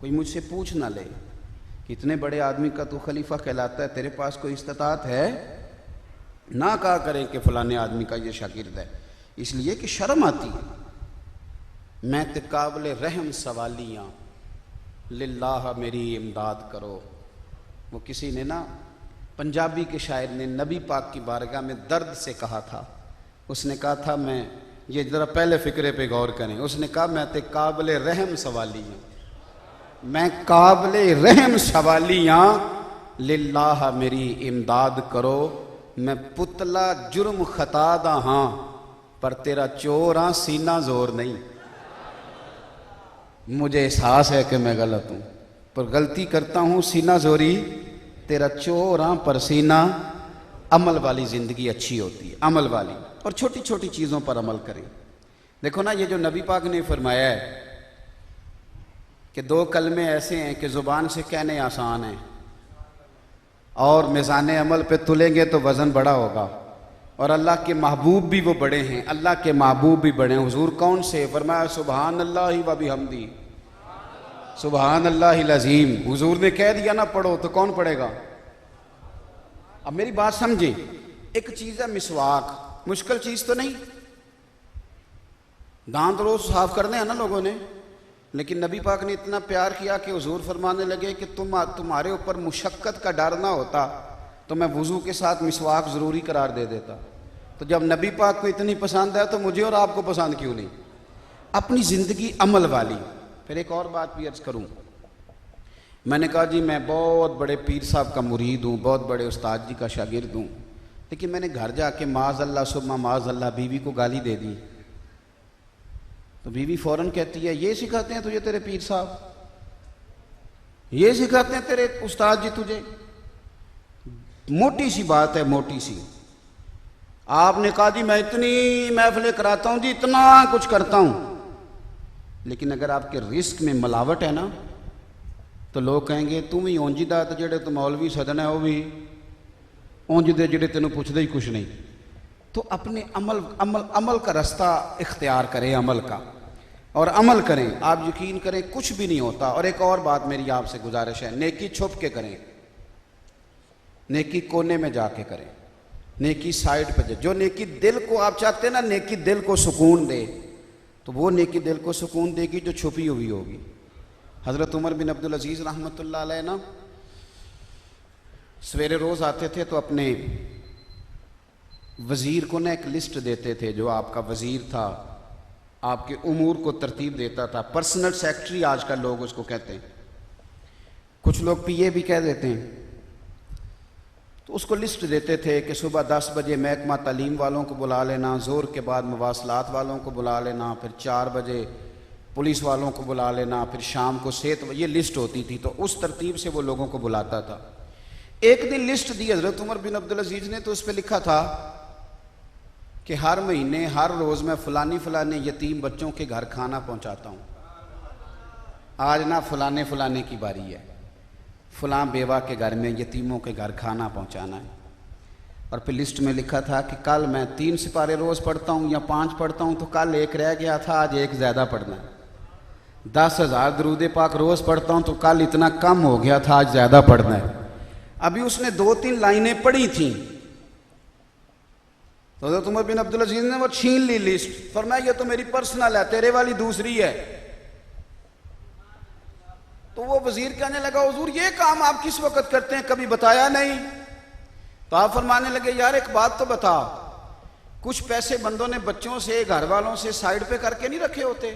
कोई मुझसे पूछ ना ले कि इतने बड़े आदमी का तू खलीफा कहलाता है, तेरे पास कोई इस्तात है? ना कहा करें कि फलाने आदमी का ये शागिर्द है, इसलिए कि शर्म आती है। मैं ते काबिल रहम सवालियाँ, लिल्लाह मेरी इमदाद करो। वो किसी ने ना, पंजाबी के शायर ने नबी पाक की बारगाह में दर्द से कहा था, उसने कहा था, मैं ये ज़रा पहले फ़िक्रे पे गौर करें, उसने कहा मैं ते काबिल रहम सवालियाँ, मैं काबिल रहम सवालियाँ, लिल्लाह मेरी इमदाद करो। मैं पुतला जुर्म खता दा हाँ, पर तेरा चोर हाँ सीना जोर नहीं। मुझे एहसास है कि मैं गलत हूँ, पर गलती करता हूँ सीना जोरी, तेरा चोर हाँ पर सीना। अमल वाली ज़िंदगी अच्छी होती है, अमल वाली, और छोटी छोटी चीज़ों पर अमल करें। देखो ना, ये जो नबी पाक ने फरमाया है कि 2 कलमे ऐसे हैं कि ज़ुबान से कहने आसान हैं और मिज़ान अमल पे तुलेंगे तो वज़न बड़ा होगा, और अल्लाह के महबूब भी वो बड़े हैं, अल्लाह के महबूब भी बड़े हैं। हुजूर कौन से? फरमाया सुबहान अल्लाह व बिहम्दी, सुबहान अल्लाहिल अज़ीम। हुजूर ने कह दिया ना पढ़ो, तो कौन पढ़ेगा? अब मेरी बात समझे, एक चीज़ है मिसवाक, मुश्किल चीज़ तो नहीं, दांत रोज साफ करने हैं ना लोगों ने, लेकिन नबी पाक ने इतना प्यार किया कि हुजूर फरमाने लगे कि तुम्हारे ऊपर मुशक्क़त का डर ना होता तो मैं वुज़ू के साथ मिसवाक ज़रूरी करार दे देता। तो जब नबी पाक को इतनी पसंद है तो मुझे और आपको पसंद क्यों नहीं? अपनी ज़िंदगी अमल वाली। फिर एक और बात भी अर्ज़ करूँ, मैंने कहा जी मैं बहुत बड़े पीर साहब का मुरीद हूँ, बहुत बड़े उस्ताद जी का शागिर्द हूँ, लेकिन मैंने घर जाके माज़अल्लाह सुम्मा माज़अल्लाह बीवी को गाली दे दी, तो बीवी फ़ौरन कहती है ये सिखाते हैं तुझे तेरे पीर साहब, ये सिखाते हैं तेरे उस्ताद जी तुझे? मोटी सी बात है, मोटी सी। आपने कहा जी मैं इतनी महफिलें कराता हूँ जी, इतना कुछ करता हूँ, लेकिन अगर आपके रिस्क में मिलावट है ना तो लोग कहेंगे तुम ही ओंजी दा, तो जेड़े तुम मौलवी सदना है वो भी ओंज दे जेड़े तेनों पुछदे ही कुछ नहीं। तो अपने अमल अमल अमल का रास्ता इख्तियार करें, अमल का, और अमल करें। आप यकीन करें कुछ भी नहीं होता। और एक और बात मेरी आपसे गुजारिश है, नेकी छुप के करें, नेकी कोने में जाके करें, नेकी साइड पे। जो नेकी दिल को आप चाहते हैं ना, नेकी दिल को सुकून दे, तो वो नेकी दिल को सुकून देगी जो छुपी हुई होगी। हज़रत उमर बिन अब्दुल अजीज़ रहमतुल्लाह अलैह ना सवेरे रोज़ आते थे तो अपने वज़ीर को ना एक लिस्ट देते थे, जो आपका वज़ीर था, आपके उमूर को तरतीब देता था। पर्सनल सेक्रेटरी आजकल लोग उसको कहते हैं, कुछ लोग पीए भी कह देते हैं। तो उसको लिस्ट देते थे कि सुबह 10 बजे महकमा तालीम वालों को बुला लेना, ज़ोर के बाद मवासलात वालों को बुला लेना, फिर 4 बजे पुलिस वालों को बुला लेना, फिर शाम को सेहत, ये लिस्ट होती थी। तो उस तरतीब से वो लोगों को बुलाता था। एक दिन लिस्ट दी हज़रत उमर बिन अब्दुल अजीज़ ने, तो उस पर लिखा था कि हर महीने हर रोज़ मैं फलानी फलाने यतीम बच्चों के घर खाना पहुंचाता हूं। आज ना फलाने फलाने की बारी है, फलां बेवा के घर में यतीमों के घर खाना पहुंचाना है। और फिर लिस्ट में लिखा था कि कल मैं 3 सिपारे रोज़ पढ़ता हूं या 5 पढ़ता हूं, तो कल 1 रह गया था, आज 1 ज़्यादा पढ़ना है। 10,000 दरूद पाक रोज़ पढ़ता हूं, तो कल इतना कम हो गया था, आज ज़्यादा पढ़ना है। अभी उसने 2-3 लाइनें पढ़ी थी तो हज़रत उमर बिन अब्दुल अजीज़ ने वो छीन ली लिस्ट, फरमाया ये तो मेरी पर्सनल है, तेरे वाली दूसरी है। तो वो वजीर कहने लगा हुजूर ये काम आप किस वक्त करते हैं, कभी बताया नहीं। तो आप फरमाने लगे यार एक बात तो बता, कुछ पैसे बंदों ने बच्चों से घर वालों से साइड पे करके नहीं रखे होते,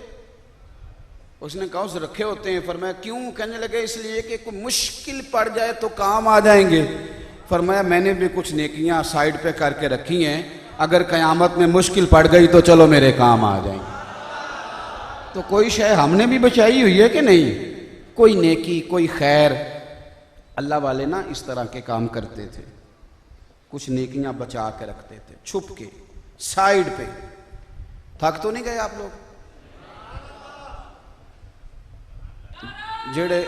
उसने कहा उस रखे होते हैं। फरमाया क्यों? कहने लगे इसलिए कि कोई मुश्किल पड़ जाए तो काम आ जाएंगे। फरमाया मैंने भी कुछ नेकियां साइड पे करके रखी हैं, अगर क़यामत में मुश्किल पड़ गई तो चलो मेरे काम आ जाएंगे। तो कोई शय हमने भी बचाई हुई है कि नहीं? कोई नेकी, कोई खैर। अल्लाह वाले ना इस तरह के काम करते थे, कुछ नेकियां बचा के रखते थे छुप के साइड पे। थक तो नहीं गए आप लोग? जेड़े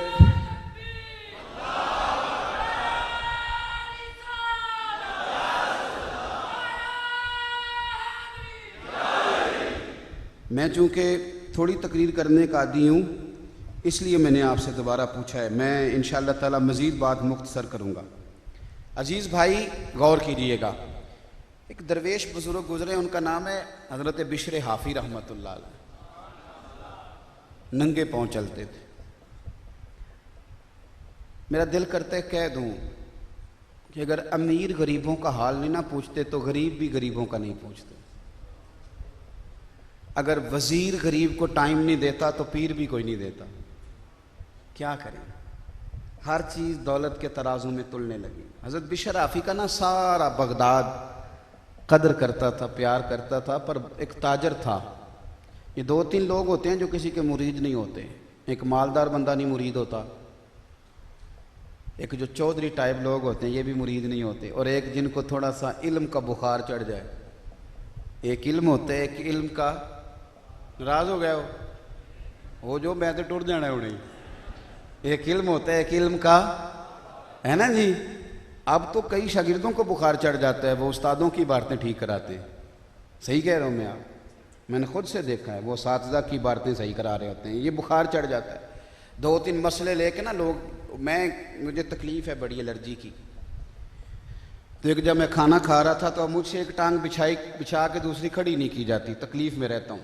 मैं चूंकि थोड़ी तकरीर करने का आदी हूँ, इसलिए मैंने आपसे दोबारा पूछा है। मैं इंशाअल्लाह ताला मज़ीद बात मुख्तसर करूँगा। अजीज़ भाई गौर कीजिएगा, एक दरवेश बुजुर्ग गुजरे, उनका नाम है हज़रत बिशर हाफ़ी रहमतुल्लाह अलैह। नंगे पाँव चलते थे। मेरा दिल करता है कह दूँ कि अगर अमीर गरीबों का हाल नहीं ना पूछते तो गरीब भी गरीबों का नहीं पूछते। अगर वजीर गरीब को टाइम नहीं देता तो पीर भी कोई नहीं देता। क्या करें, हर चीज़ दौलत के तराजू में तुलने लगी। हज़रत बिशर हाफ़ी का ना सारा बगदाद कदर करता था, प्यार करता था, पर एक ताजर था। ये 2-3 लोग होते हैं जो किसी के मुरीद नहीं होते। एक मालदार बंदा नहीं मुरीद होता, एक जो चौधरी टाइप लोग होते हैं ये भी मुरीद नहीं होते, और एक जिनको थोड़ा सा इल्म का बुखार चढ़ जाए। एक इल्म होता है, एक इल्म का नाराज हो गया हो जो मैं तो टुट जाना है उन्हें। एक इल्म होता है, एक इल्म का है ना जी। अब तो कई शागिर्दों को बुखार चढ़ जाता है, वो उस्तादों की बातें ठीक कराते हैं। सही कह रहा हूँ मैं, आप मैंने खुद से देखा है, वो साथीज़ा की बातें सही करा रहे होते हैं, ये बुखार चढ़ जाता है। 2-3 मसले लेके ना लोग, मुझे तकलीफ़ है बड़ी एलर्जी की। तो एक जब मैं खाना खा रहा था तो मुझसे एक टांग बिछा के दूसरी खड़ी नहीं की जाती। तकलीफ़ में रहता हूँ,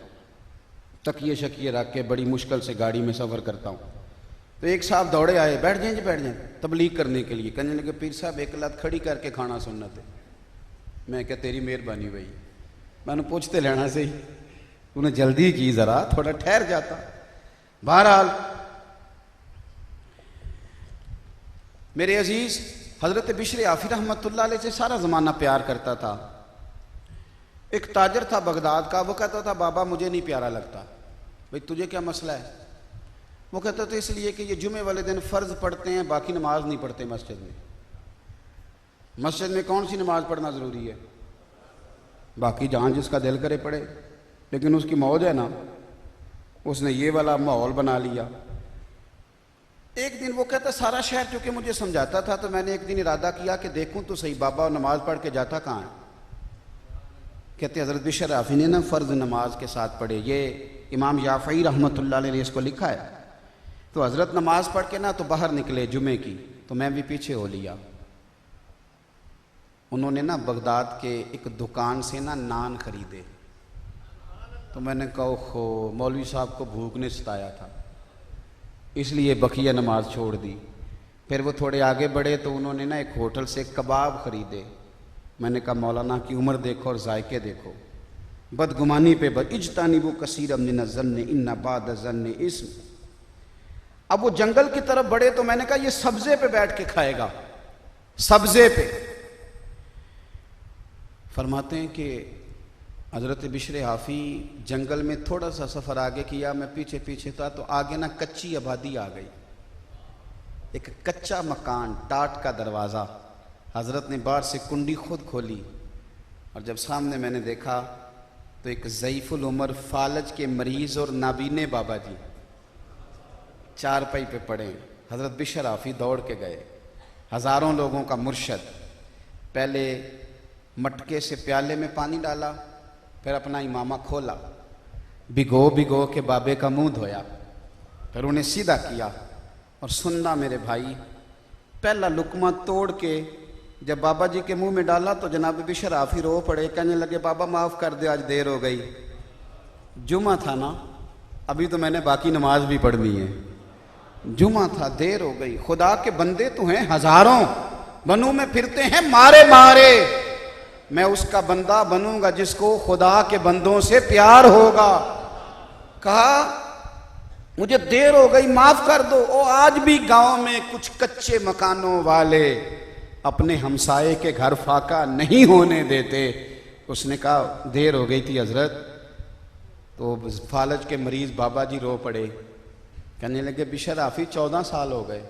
तकिए शकिए रख के बड़ी मुश्किल से गाड़ी में सफ़र करता हूँ। तो एक साहब दौड़े आए, बैठ जाएं जी बैठ जाएं, तबलीग करने के लिए। कहने लगे पीर साहब एक लत खड़ी करके खाना सुनना थे। मैं क्या तेरी मेहरबानी भाई, मैंने पूछते लेना सही, उन्हें जल्दी की, ज़रा थोड़ा ठहर जाता। बहरहाल मेरे अजीज़, हज़रत बिशर हाफ़ी रहमतुल्लाह अलैह से सारा ज़माना प्यार करता था। एक ताजर था बगदाद का, वो कहता था बाबा मुझे नहीं प्यारा लगता। भाई तुझे क्या मसला है? वो कहता था इसलिए कि ये जुमे वाले दिन फ़र्ज़ पढ़ते हैं, बाकी नमाज नहीं पढ़ते मस्जिद में। मस्जिद में कौन सी नमाज पढ़ना ज़रूरी है? बाकी जहाँ जिसका दिल करे पढ़े, लेकिन उसकी मौज है ना, उसने ये वाला माहौल बना लिया। एक दिन वो कहता सारा शहर चूँकि मुझे समझाता था, तो मैंने एक दिन इरादा किया कि देखूँ तो सही बाबा नमाज पढ़ के जाता कहाँ है। कहते हज़रत बिशर हाफ़ी ने ना फ़र्ज़ नमाज के साथ पढ़े। ये इमाम याफ़ई रहमतुल्लाह अलैह ने इसको लिखा है। तो हज़रत नमाज पढ़ के ना तो बाहर निकले जुमे की, तो मैं भी पीछे हो लिया। उन्होंने ना बगदाद के एक दुकान से ना नान खरीदे। तो मैंने कहा ओहो, मौलवी साहब को भूख ने सताया था, इसलिए बकिया नमाज छोड़ दी। फिर वो थोड़े आगे बढ़े तो उन्होंने ना एक होटल से कबाब ख़रीदे। मैंने कहा मौलाना की उम्र देखो और जायके देखो। बदगुमानी पे इज्तानिबू कसीर मिन ज़न्न इन्ना बाद ज़न्न इस्म। अब वो जंगल की तरफ बढ़े तो मैंने कहा ये सब्ज़े पे बैठ के खाएगा, सब्ज़े पे। फरमाते हैं कि हज़रत बिशर हाफ़ी जंगल में थोड़ा सा सफ़र आगे किया, मैं पीछे पीछे था, तो आगे ना कच्ची आबादी आ गई, एक कच्चा मकान, टाट का दरवाज़ा। हज़रत ने बाहर से कुंडी खुद खोली, और जब सामने मैंने देखा तो एक ज़ईफ़ुल उमर फालज के मरीज़ और नाबीने बाबा जी चारपाई पे पड़े। हज़रत बिशर हाफ़ी दौड़ के गए, हज़ारों लोगों का मुर्शद। पहले मटके से प्याले में पानी डाला, फिर अपना इमामा खोला, भिगो भिगो के बाबे का मुंह धोया, फिर उन्हें सीधा किया। और सुनना मेरे भाई, पहला लुकमा तोड़ के जब बाबा जी के मुंह में डाला तो जनाब बिशर हाफ़ी रो पड़े, कहने लगे बाबा माफ़ कर दे, आज देर हो गई, जुमा था ना, अभी तो मैंने बाकी नमाज भी पढ़नी है, जुमा था, देर हो गई। खुदा के बंदे तो हैं हज़ारों, बनू में फिरते हैं मारे मारे, मैं उसका बंदा बनूंगा जिसको खुदा के बंदों से प्यार होगा। कहा मुझे देर हो गई, माफ कर दो। ओ आज भी गांव में कुछ कच्चे मकानों वाले अपने हमसाये के घर फाका नहीं होने देते। उसने कहा देर हो गई थी हजरत। तो फालज के मरीज बाबा जी रो पड़े, कहने लगे बिशर आफी 14 साल हो गए,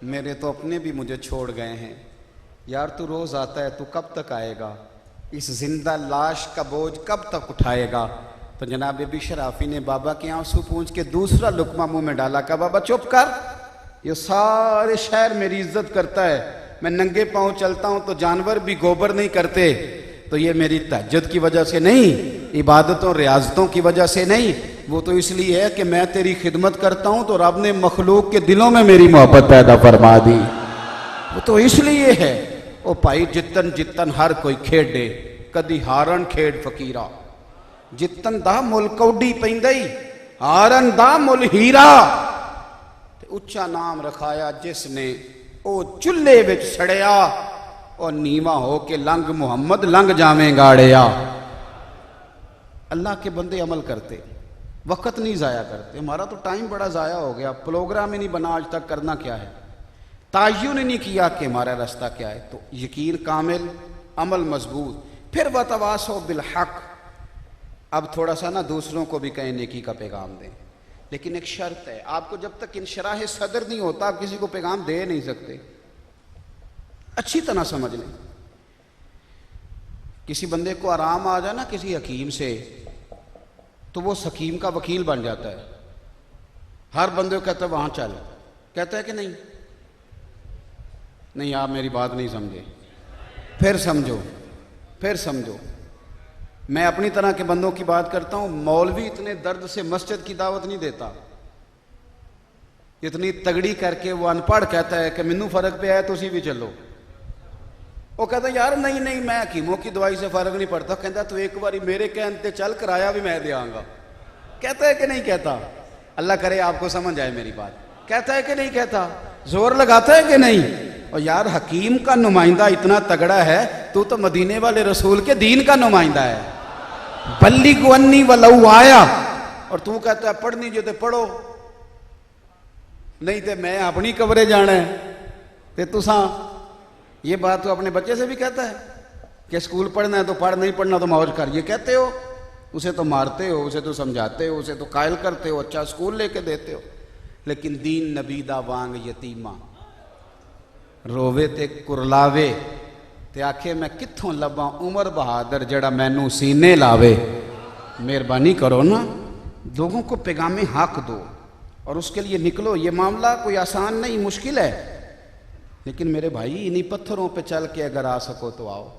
मेरे तो अपने भी मुझे छोड़ गए हैं यार, तू रोज आता है, तू कब तक आएगा, इस जिंदा लाश का बोझ कब तक उठाएगा। तो जनाब बिशर आफी ने बाबा के आंसू पूंछ के दूसरा लुकमा मुंह में डाला, कहा बाबा चुप कर, ये सारे शहर मेरी इज्जत करता है, मैं नंगे पांव चलता हूं तो जानवर भी गोबर नहीं करते, तो ये मेरी तहज्जुद की वजह से नहीं, इबादतों रियाजतों की वजह से नहीं, वो तो इसलिए है कि मैं तेरी खिदमत करता हूं तो रब ने मखलूक के दिलों में मेरी मोहब्बत पैदा फरमा दी, वो तो इसलिए है। ओ भाई जितन जितन हर कोई खेडे, कदी हारन खेड फकीरा, जितन दा मुल कौडी पैंदई, हारन दा मुल हीरा। उच्चा नाम रखाया जिसने ओ चुल्हे विच सड़िया, और नीवा हो के लंघ मुहम्मद लंघ जावें गाड़िया। अल्लाह के बंदे अमल करते, वक्त नहीं ज़ाया करते। हमारा तो टाइम बड़ा ज़ाया हो गया, प्रोग्राम ही नहीं बना आज तक करना क्या है, तायुन नहीं किया कि हमारा रास्ता क्या है। तो यकीन कामिल, अमल मजबूत, फिर वतवासो बिल हक। अब थोड़ा सा ना दूसरों को भी कहें नेकी का पैगाम दें, लेकिन एक शर्त है, आपको जब तक इंशराह सदर नहीं होता आप किसी को पैगाम दे नहीं सकते। अच्छी तरह समझ लें, किसी बंदे को आराम आ जाए ना किसी हकीम से, तो वो हकीम का वकील बन जाता है। हर बंदे को कहता है वहां चल, कहता है कि नहीं, नहीं आप मेरी बात नहीं समझे, फिर समझो, फिर समझो। मैं अपनी तरह के बंदों की बात करता हूं। मौलवी इतने दर्द से मस्जिद की दावत नहीं देता, इतनी तगड़ी करके वो अनपढ़ कहता है कि मैनू फर्क पे आया तुसी भी चलो। वो कहता यार नहीं नहीं मैं हकीमों की दवाई से फर्क नहीं पड़ता। कहता तू एक बारी मेरे कहते चल, कराया भी मैं देंगा। कहता है कि नहीं कहता? अल्लाह करे आपको समझ आए मेरी बात। कहता है कि नहीं कहता? जोर लगाता है कि नहीं? और यार हकीम का नुमाइंदा इतना तगड़ा है, तू तो मदीने वाले रसूल के दीन का नुमाइंदा है। बल्ली गुन्नी वलऊ आया, और तू कहता है पढ़नी जो तो पढ़ो, नहीं तो मैं अपनी कबरे जाना है। ते तुसा ये बात तो अपने बच्चे से भी कहता है कि स्कूल पढ़ना है तो पढ़, नहीं पढ़ना तो मौज कर, ये कहते हो। उसे तो मारते हो, उसे तो समझाते हो, उसे तो कायल करते हो, अच्छा स्कूल लेके देते हो। लेकिन दीन नबी दा वांग यतीमा, रोवे ते कुरलावे ते आखे मैं कित्थों लभा उमर बहादुर जड़ा मैनू सीने लावे। मेहरबानी करो ना, लोगों को पैगामे हक दो और उसके लिए निकलो। ये मामला कोई आसान नहीं, मुश्किल है, लेकिन मेरे भाई इन्हीं पत्थरों पे चल के अगर आ सको तो आओ।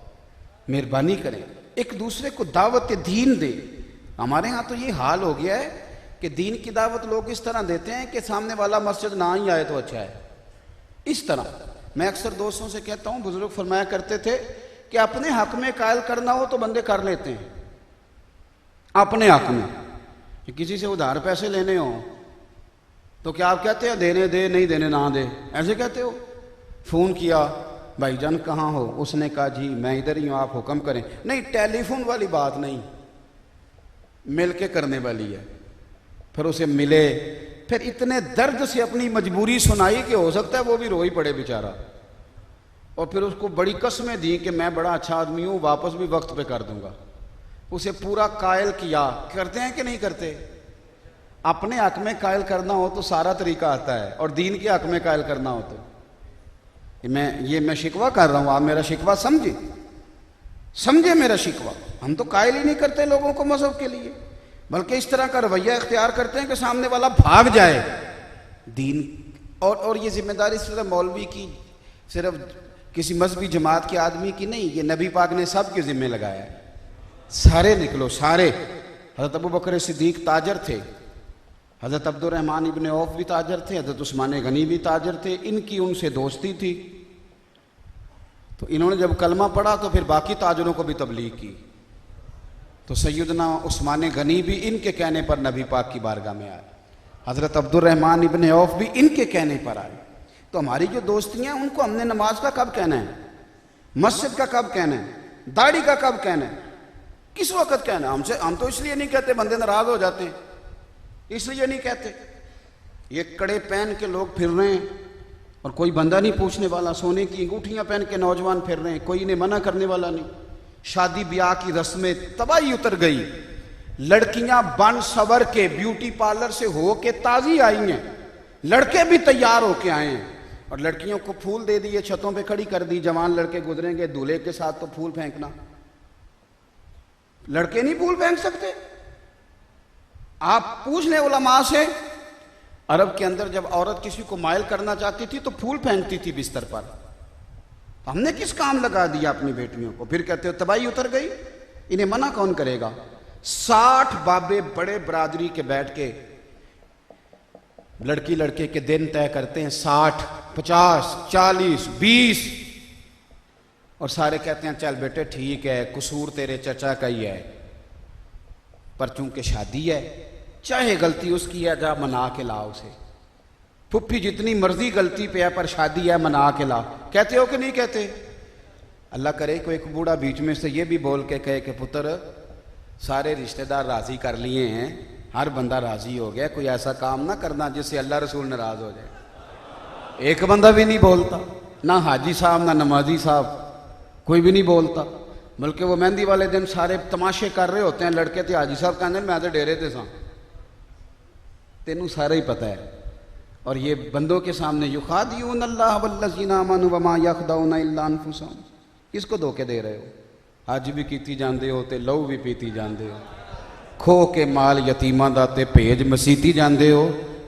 मेहरबानी करें, एक दूसरे को दावत दीन दे। हमारे यहाँ तो ये हाल हो गया है कि दीन की दावत लोग इस तरह देते हैं कि सामने वाला मस्जिद ना ही आए तो अच्छा है। इस तरह मैं अक्सर दोस्तों से कहता हूँ, बुजुर्ग फरमाया करते थे कि अपने हक में कायल करना हो तो बंदे कर लेते हैं, अपने हक में। किसी से उधार पैसे लेने हो तो क्या आप कहते हैं देने दे, नहीं देने ना दे, ऐसे कहते हो? फोन किया भाईजान कहाँ हो, उसने कहा जी मैं इधर ही हूँ आप हुक्म करें। नहीं, टेलीफोन वाली बात नहीं, मिल के करने वाली है। फिर उसे मिले, फिर इतने दर्द से अपनी मजबूरी सुनाई कि हो सकता है वो भी रो ही पड़े बेचारा, और फिर उसको बड़ी कसमें दी कि मैं बड़ा अच्छा आदमी हूँ, वापस भी वक्त पे कर दूंगा। उसे पूरा कायल किया। करते हैं कि नहीं करते? अपने हक में कायल करना हो तो सारा तरीका आता है, और दीन के हक में कायल करना हो तो मैं शिकवा कर रहा हूं, आप मेरा शिकवा समझे मेरा शिकवा। हम तो कायल ही नहीं करते लोगों को मजहब के लिए, बल्कि इस तरह का रवैया इख्तियार करते हैं कि सामने वाला भाग जाए दीन। और ये जिम्मेदारी सिर्फ मौलवी की, सिर्फ किसी मजहबी जमात के आदमी की नहीं, ये नबी पाक ने सब के जिम्मे लगाया है। सारे निकलो, सारे। हज़रत अबू बकर सिद्दीक ताजर थे, हज़रत अब्दुर्रहमान इब्न औफ भी ताजर थे, हज़रत उस्मान गनी भी ताजर थे। इनकी उनसे दोस्ती थी, तो इन्होंने जब कलमा पढ़ा तो फिर बाकी ताजरों को भी तबलीग की। तो सैयदना उस्मान गनी भी इनके कहने पर नबी पाक की बारगाह में आए, हज़रत अब्दुर्रहमान इब्न औफ भी इनके कहने पर आए। तो हमारी जो दोस्तियाँ हैं उनको हमने नमाज का कब कहना है, मस्जिद का कब कहना है, दाढ़ी का कब कहना है, किस वक्त कहना है? हम तो इसलिए नहीं कहते, बंदे नाराज हो जाते हैं। इसलिए नहीं कहते। ये कड़े पहन के लोग फिर रहे हैं और कोई बंदा नहीं पूछने वाला। सोने की अंगूठियां पहन के नौजवान फिर रहे हैं, कोई इन्हें मना करने वाला नहीं। शादी ब्याह की रस्में तबाही उतर गई। लड़कियां बन सवर के ब्यूटी पार्लर से हो के ताजी आई हैं, लड़के भी तैयार होके आए हैं और लड़कियों को फूल दे दिए, छतों पे खड़ी कर दी। जवान लड़के गुजरेंगे दूल्हे के साथ तो फूल फेंकना, लड़के नहीं फूल फेंक सकते। आप पूछ लें उलमा से, अरब के अंदर जब औरत किसी को मायल करना चाहती थी तो फूल फेंकती थी बिस्तर पर। हमने किस काम लगा दिया अपनी बेटियों को? फिर कहते हो तबाही उतर गई। इन्हें मना कौन करेगा? 60 बाबे बड़े बरादरी के बैठ के लड़की लड़के के दिन तय करते हैं, 60, 50, 40, 20, और सारे कहते हैं चल बेटे ठीक है, कसूर तेरे चचा का ही है, पर चूंकि शादी है, चाहे गलती उसकी है, जा मना के ला उसे। फुफ्फी जितनी मर्जी गलती पे है पर शादी है, मना के ला। कहते हो कि नहीं कहते? अल्लाह करे कोई एक बूढ़ा बीच में से ये भी बोल के कहे कि पुत्र सारे रिश्तेदार राजी कर लिए हैं, हर बंदा राजी हो गया, कोई ऐसा काम ना करना जिससे अल्लाह रसूल नाराज हो जाए। एक बंदा भी नहीं बोलता, ना हाजी साहब ना नमाजी साहब, कोई भी नहीं बोलता। बल्कि वो मेहंदी वाले दिन सारे तमाशे कर रहे होते हैं। लड़के थे हाजी साहब कहते मैं तो डेरे ते सा, तेनू सारा ही पता है। और ये बंदों के सामने युखादिऊन अल्लाह वल्लज़ीना आमनू वमा यखदऊना इल्ला अनफुसहुम, किसको धोखे दे रहे हो? हज भी कीती जाते हो तो लहू भी पीती जाते हो, खो के माल यतीमां दा ते भेज मसीती जाते हो,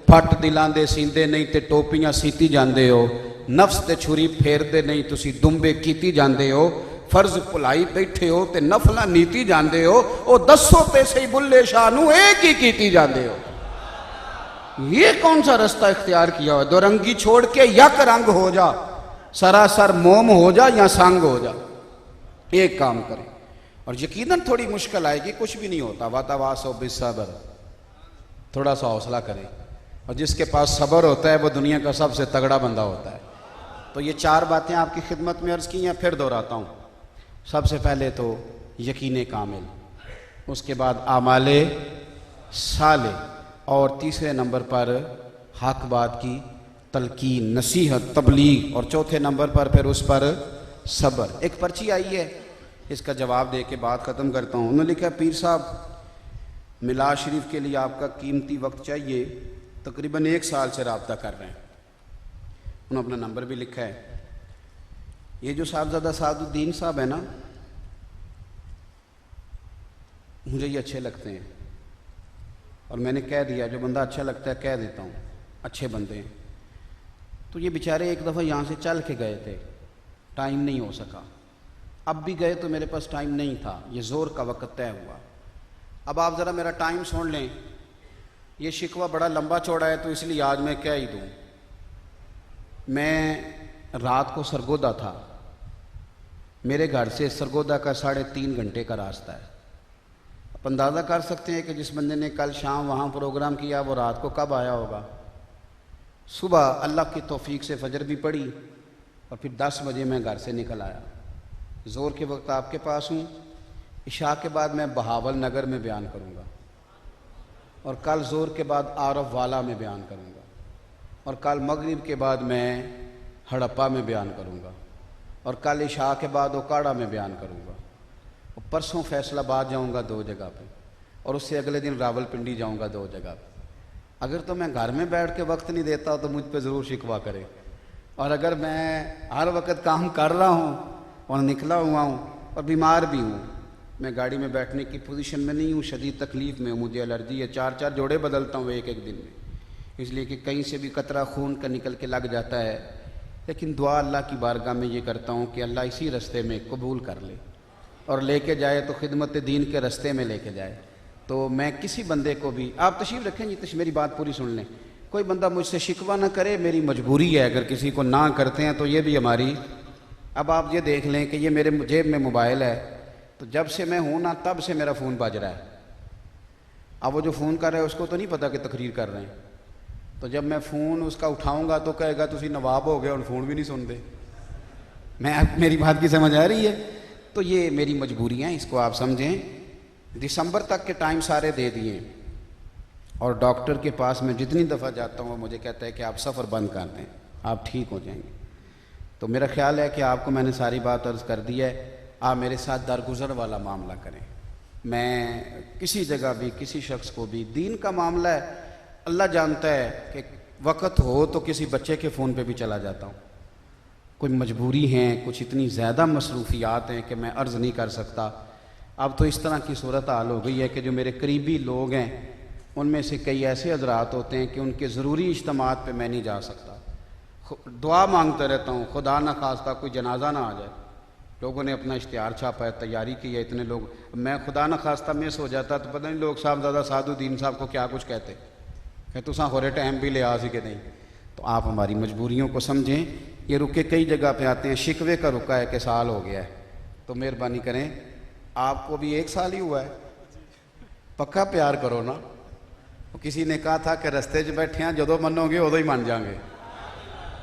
फट दिलां दे सींदे नहीं ते टोपियां सीती जाते हो, नफ्स ते छुरी फेरदे नहीं तुसी दुंबे कीती जाते हो, फर्ज भुलाई बैठे हो ते नफला नीति जाते हो, ओ दसो ते सही बुल्ले शाह नू एक ही कीती जाते हो। ये कौन सा रास्ता इख्तियार किया हो? दो रंगी छोड़ के यक रंग हो जा, सरासर मोम हो जा या संग हो जा, एक काम करें। और यकीनन थोड़ी मुश्किल आएगी, कुछ भी नहीं होता। वातावासो बिस्सब्र, थोड़ा सा हौसला करें। और जिसके पास सब्र होता है वो दुनिया का सबसे तगड़ा बंदा होता है। तो ये 4 बातें आपकी खिदमत में अर्ज की हैं, फिर दोहराता हूँ। सबसे पहले तो यकीन कामिल, उसके बाद आमाले साले, और तीसरे नंबर पर हक बात की तलकीन, नसीहत, तबलीग, और चौथे नंबर पर फिर उस पर सब्र। एक पर्ची आई है, इसका जवाब दे के बात ख़त्म करता हूँ। उन्होंने लिखा पीर साहब मिलाद शरीफ के लिए आपका कीमती वक्त चाहिए, तकरीबन 1 साल से रब्ता कर रहे हैं। उन्होंने अपना नंबर भी लिखा है। ये जो साहबजादा सादुद्दीन साहब है ना, मुझे ये अच्छे लगते हैं और मैंने कह दिया, जो बंदा अच्छा लगता है कह देता हूँ, अच्छे बंदे हैं। तो ये बेचारे एक दफ़ा यहाँ से चल के गए थे, टाइम नहीं हो सका। अब भी गए तो मेरे पास टाइम नहीं था, ये ज़ोर का वक्त तय हुआ। अब आप ज़रा मेरा टाइम सुन लें, ये शिकवा बड़ा लंबा चौड़ा है तो इसलिए आज मैं क्या ही दूँ। मैं रात को सरगोदा था, मेरे घर से सरगोदा का 3.5 घंटे का रास्ता है। आप अंदाज़ा कर सकते हैं कि जिस बंदे ने कल शाम वहाँ प्रोग्राम किया वो रात को कब आया होगा। सुबह अल्लाह की तौफीक से फजर भी पड़ी और फिर 10 बजे मैं घर से निकल आया। ज़ोर के वक्त आपके पास हूँ, इशा के बाद मैं बहावल नगर में बयान करूँगा, और कल ज़ोर के बाद आरफ वाला में बयान करूँगा, और कल मगरिब के बाद मैं हड़प्पा में बयान करूँगा, और कल इशा के बाद ओकाड़ा में बयान करूँगा, और परसों फैसलाबाद जाऊँगा 2 जगह पे, और उससे अगले दिन रावलपिंडी जाऊँगा 2 जगह पे। अगर तो मैं घर में बैठ के वक्त नहीं देता तो मुझ पे ज़रूर शिकवा करे। और अगर मैं हर वक्त काम कर रहा हूँ और निकला हुआ हूँ और बीमार भी हूँ, मैं गाड़ी में बैठने की पोजीशन में नहीं हूँ, शदीद तकलीफ़ में हूँ, मुझे एलर्जी है, 4-4 जोड़े बदलता हूँ एक दिन में, इसलिए कि कहीं से भी कतरा खून का निकल के लग जाता है। लेकिन दुआ अल्लाह की बारगाह में ये करता हूँ कि अल्लाह इसी रास्ते में कबूल कर ले और लेके जाए तो खिदमत दीन के रास्ते में लेके जाए। तो मैं किसी बंदे को भी, आप तशरीफ़ रखें जी, मेरी बात पूरी सुन लें, कोई बंदा मुझसे शिकवा ना करे, मेरी मजबूरी है। अगर किसी को ना करते हैं तो ये भी हमारी। अब आप ये देख लें कि ये मेरे जेब में मोबाइल है, तो जब से मैं हूँ ना तब से मेरा फ़ोन बज रहा है। अब वो जो फ़ोन कर रहा है उसको तो नहीं पता कि तकरीर कर रहे हैं, तो जब मैं फ़ोन उसका उठाऊँगा तो कहेगा तुसी नवाब हो गए और फ़ोन भी नहीं सुनते। मेरी बात की समझ आ रही है? तो ये मेरी मजबूरियाँ, इसको आप समझें। दिसंबर तक के टाइम सारे दे दिए, और डॉक्टर के पास मैं जितनी दफ़ा जाता हूँ वो मुझे कहता है कि आप सफ़र बंद कर दें, आप ठीक हो जाएंगे। तो मेरा ख्याल है कि आपको मैंने सारी बात अर्ज़ कर दी है, आप मेरे साथ दरगुजर वाला मामला करें। मैं किसी जगह भी किसी शख्स को भी, दीन का मामला है, अल्लाह जानता है कि वक़्त हो तो किसी बच्चे के फ़ोन पे भी चला जाता हूँ। कोई मजबूरी हैं, कुछ इतनी ज़्यादा मसरूफियात हैं कि मैं अर्ज़ नहीं कर सकता। अब तो इस तरह की सूरत हाल हो गई है कि जो मेरे करीबी लोग हैं उनमें से कई ऐसे हजरात होते हैं कि उनके ज़रूरी इज्तिमात पे मैं नहीं जा सकता। दुआ मांगता रहता हूँ, खुदा न खास्ता कोई जनाजा ना आ जाए। लोगों ने अपना इश्तिहार छापा है, तैयारी की है, इतने लोग, मैं खुदा न खास्ता मिस हो जाता तो पता नहीं लोग साहबजादा सादुद्दीन साहब को क्या कुछ कहते कि तुसा होरे टाइम भी ले आ सके नहीं। तो आप हमारी मजबूरियों को समझें। ये रुके कई जगह पे आते हैं, शिकवे का रुका है कि साल हो गया है, तो मेहरबानी करें, आपको भी 1 साल ही हुआ है, पक्का प्यार करो ना। तो किसी ने कहा था कि रस्ते 'च बैठे हैं, जदों मनोगे उदों ही मान जाएंगे।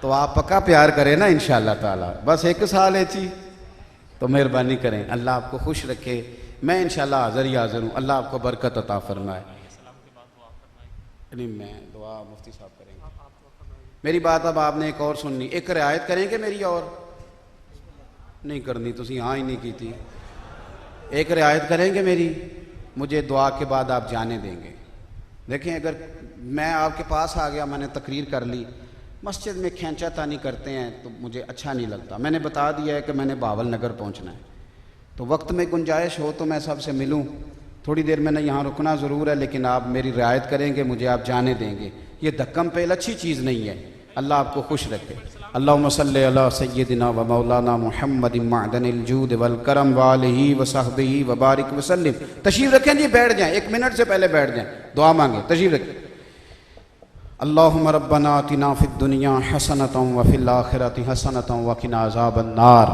तो आप पक्का प्यार करें ना इंशाअल्लाह ताला। बस 1 साल है जी, तो मेहरबानी करें, अल्लाह आपको खुश रखे। मैं इंशाअल्लाह हाज़िर ही हाज़िर हूँ, अल्लाह आपको बरकत अता फरमाए। नहीं, मैं दुआ मुफ्ती साहब करेंगे। मेरी बात अब आपने एक और सुननी, एक रियायत करेंगे मेरी, और नहीं करनी, तुसी हाँ ही नहीं की थी। एक रियायत करेंगे मेरी, मुझे दुआ के बाद आप जाने देंगे। देखें, अगर मैं आपके पास आ गया, मैंने तकरीर कर ली, मस्जिद में खींचा तानी करते हैं तो मुझे अच्छा नहीं लगता। मैंने बता दिया है कि मैंने बावल नगर पहुँचना है, तो वक्त में गुंजाइश हो तो मैं सबसे मिलूँ। थोड़ी देर मैंने यहाँ रुकना ज़रूर है, लेकिन आप मेरी रियायत करेंगे, मुझे आप जाने देंगे। ये धक्कम पेल अच्छी चीज़ नहीं है। अल्लाह आपको खुश रखे। अल्लाहुम्मा सल्ली अला सय्यदिना व मौलाना मुहम्मदिन मअदनिल जूद वल करम व आलिहि व सहबिहि व बारिक व सल्लिम। तशरीफ़ रखें जी, बैठ जाएं, 1 मिनट से पहले बैठ जाएं, दुआ मांगे, तशरीफ़ रखें। अल्लाहुम्मा रब्बना आतिना फिद दुनिया हसनतन व फिल आखिरति हसनतन व क़िना अज़ाबन नार।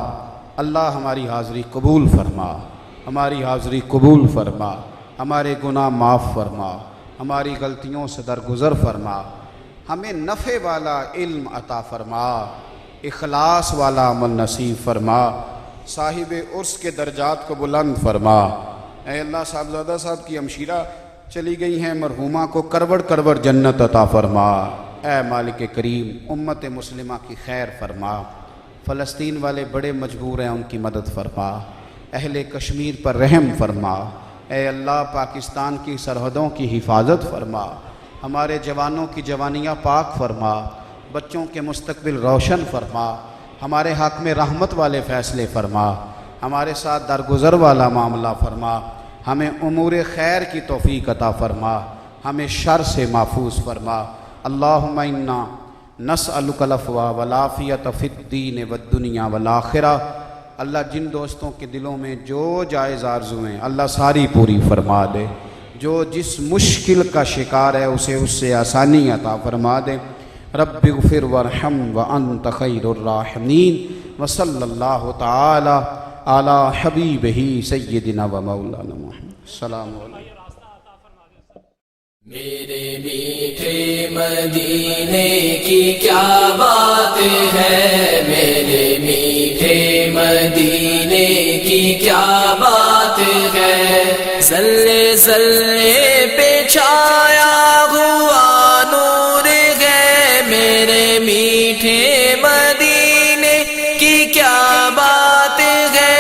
अल्लाह हमारी हाज़िरी कबूल फरमा, हमारी हाज़िरी कबूल फरमा, हमारे गुनाह माफ़ फरमा, हमारी गलतियों से दरगुज़र फरमा, हमें नफ़े वाला इल्म अता फरमा, इखलास वाला अमल नसीब फरमा, साहिब उर्स के दर्जात को बुलंद फरमा। ऐ अल्लाह, साहबजादा साहब की हमशीरा चली गई हैं, मरहूमा को करवड़ करवड़ जन्नत अता फरमा। ऐ मालिक करीम, उम्मत मुस्लिमा की खैर फरमा। फ़लस्तीन वाले बड़े मजबूर हैं, उनकी मदद फरमा। अहले कश्मीर पर रहम फरमा। ऐ अल्लाह, पाकिस्तान की सरहदों की हिफाजत फरमा। हमारे जवानों की जवानियाँ पाक फरमा, बच्चों के मुस्तकबिल रोशन फरमा। हमारे हक़ में रहमत वाले फ़ैसले फरमा, हमारे साथ दरगुज़र वाला मामला फरमा। हमें उमूर खैर की तौफ़ीक़ अता फरमा, हमें शर से महफूज फरमा। अल्लाहुम्मा इन्ना नस्अलुकल अफ़्वा वल आफ़ियत फ़िद्दीन वद्दुनिया वल आख़िरा। अल्लाह, जिन दोस्तों के दिलों में जो जायज़ आरज़ू हैं, अल्लाह सारी पूरी फरमा दे। जो जिस मुश्किल का शिकार है उसे उससे आसानी अता फरमा दे। रब्बिग़फ़िर वरहम व अंत खैरुर राहिमीन। व सल्लल्लाहु तआला अला हबीबिही सय्यिदिना व मौलाना मुहम्मद। सलाम अलैकुम। मेरे मीठे मदीने की क्या बात है, मेरे मीठे मदीने की क्या बात है। ज़ल्ले ज़ल्ले पे छाया हुआ नूर है, मेरे मीठे मदीने की क्या बात है।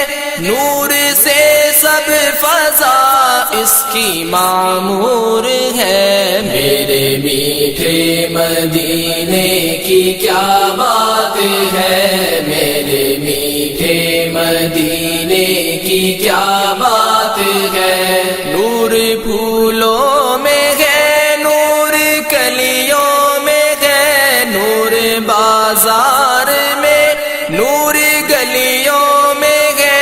नूर से सब फ़ज़ा इसकी मामूर है, मेरे मीठे मदीने की क्या बात है, मेरे मीठे मदीने की क्या बात है। नूर फूलों में है, नूर कलियों में है, नूर बाजार में, नूर गलियों में है।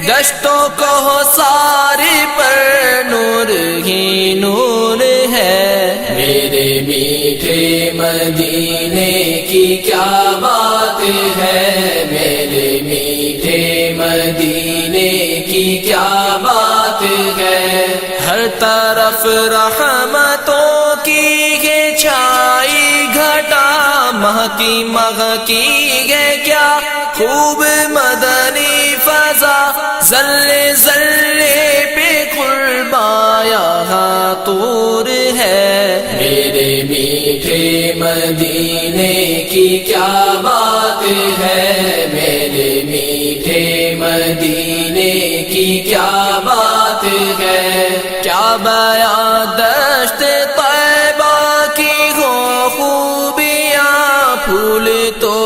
दश्तों को सारे पर नूर ही नूर है, मेरे मीठे मदीने की क्या बात है, मेरे मीठे मदीने की क्या बात है। हर तरफ रहमतों की है छाई घटा, महकी महकी है क्या खूब मदनी फ़ज़ा। ज़ल्ले ज़ल्ले पे कुर्बान यहाँ तूर है। मेरे मीठे मदीने की क्या बात है, मेरे मीठे मदीने की क्या बात है। क्या बयां दश्त तैबा की हो खूबियाँ, फूल तो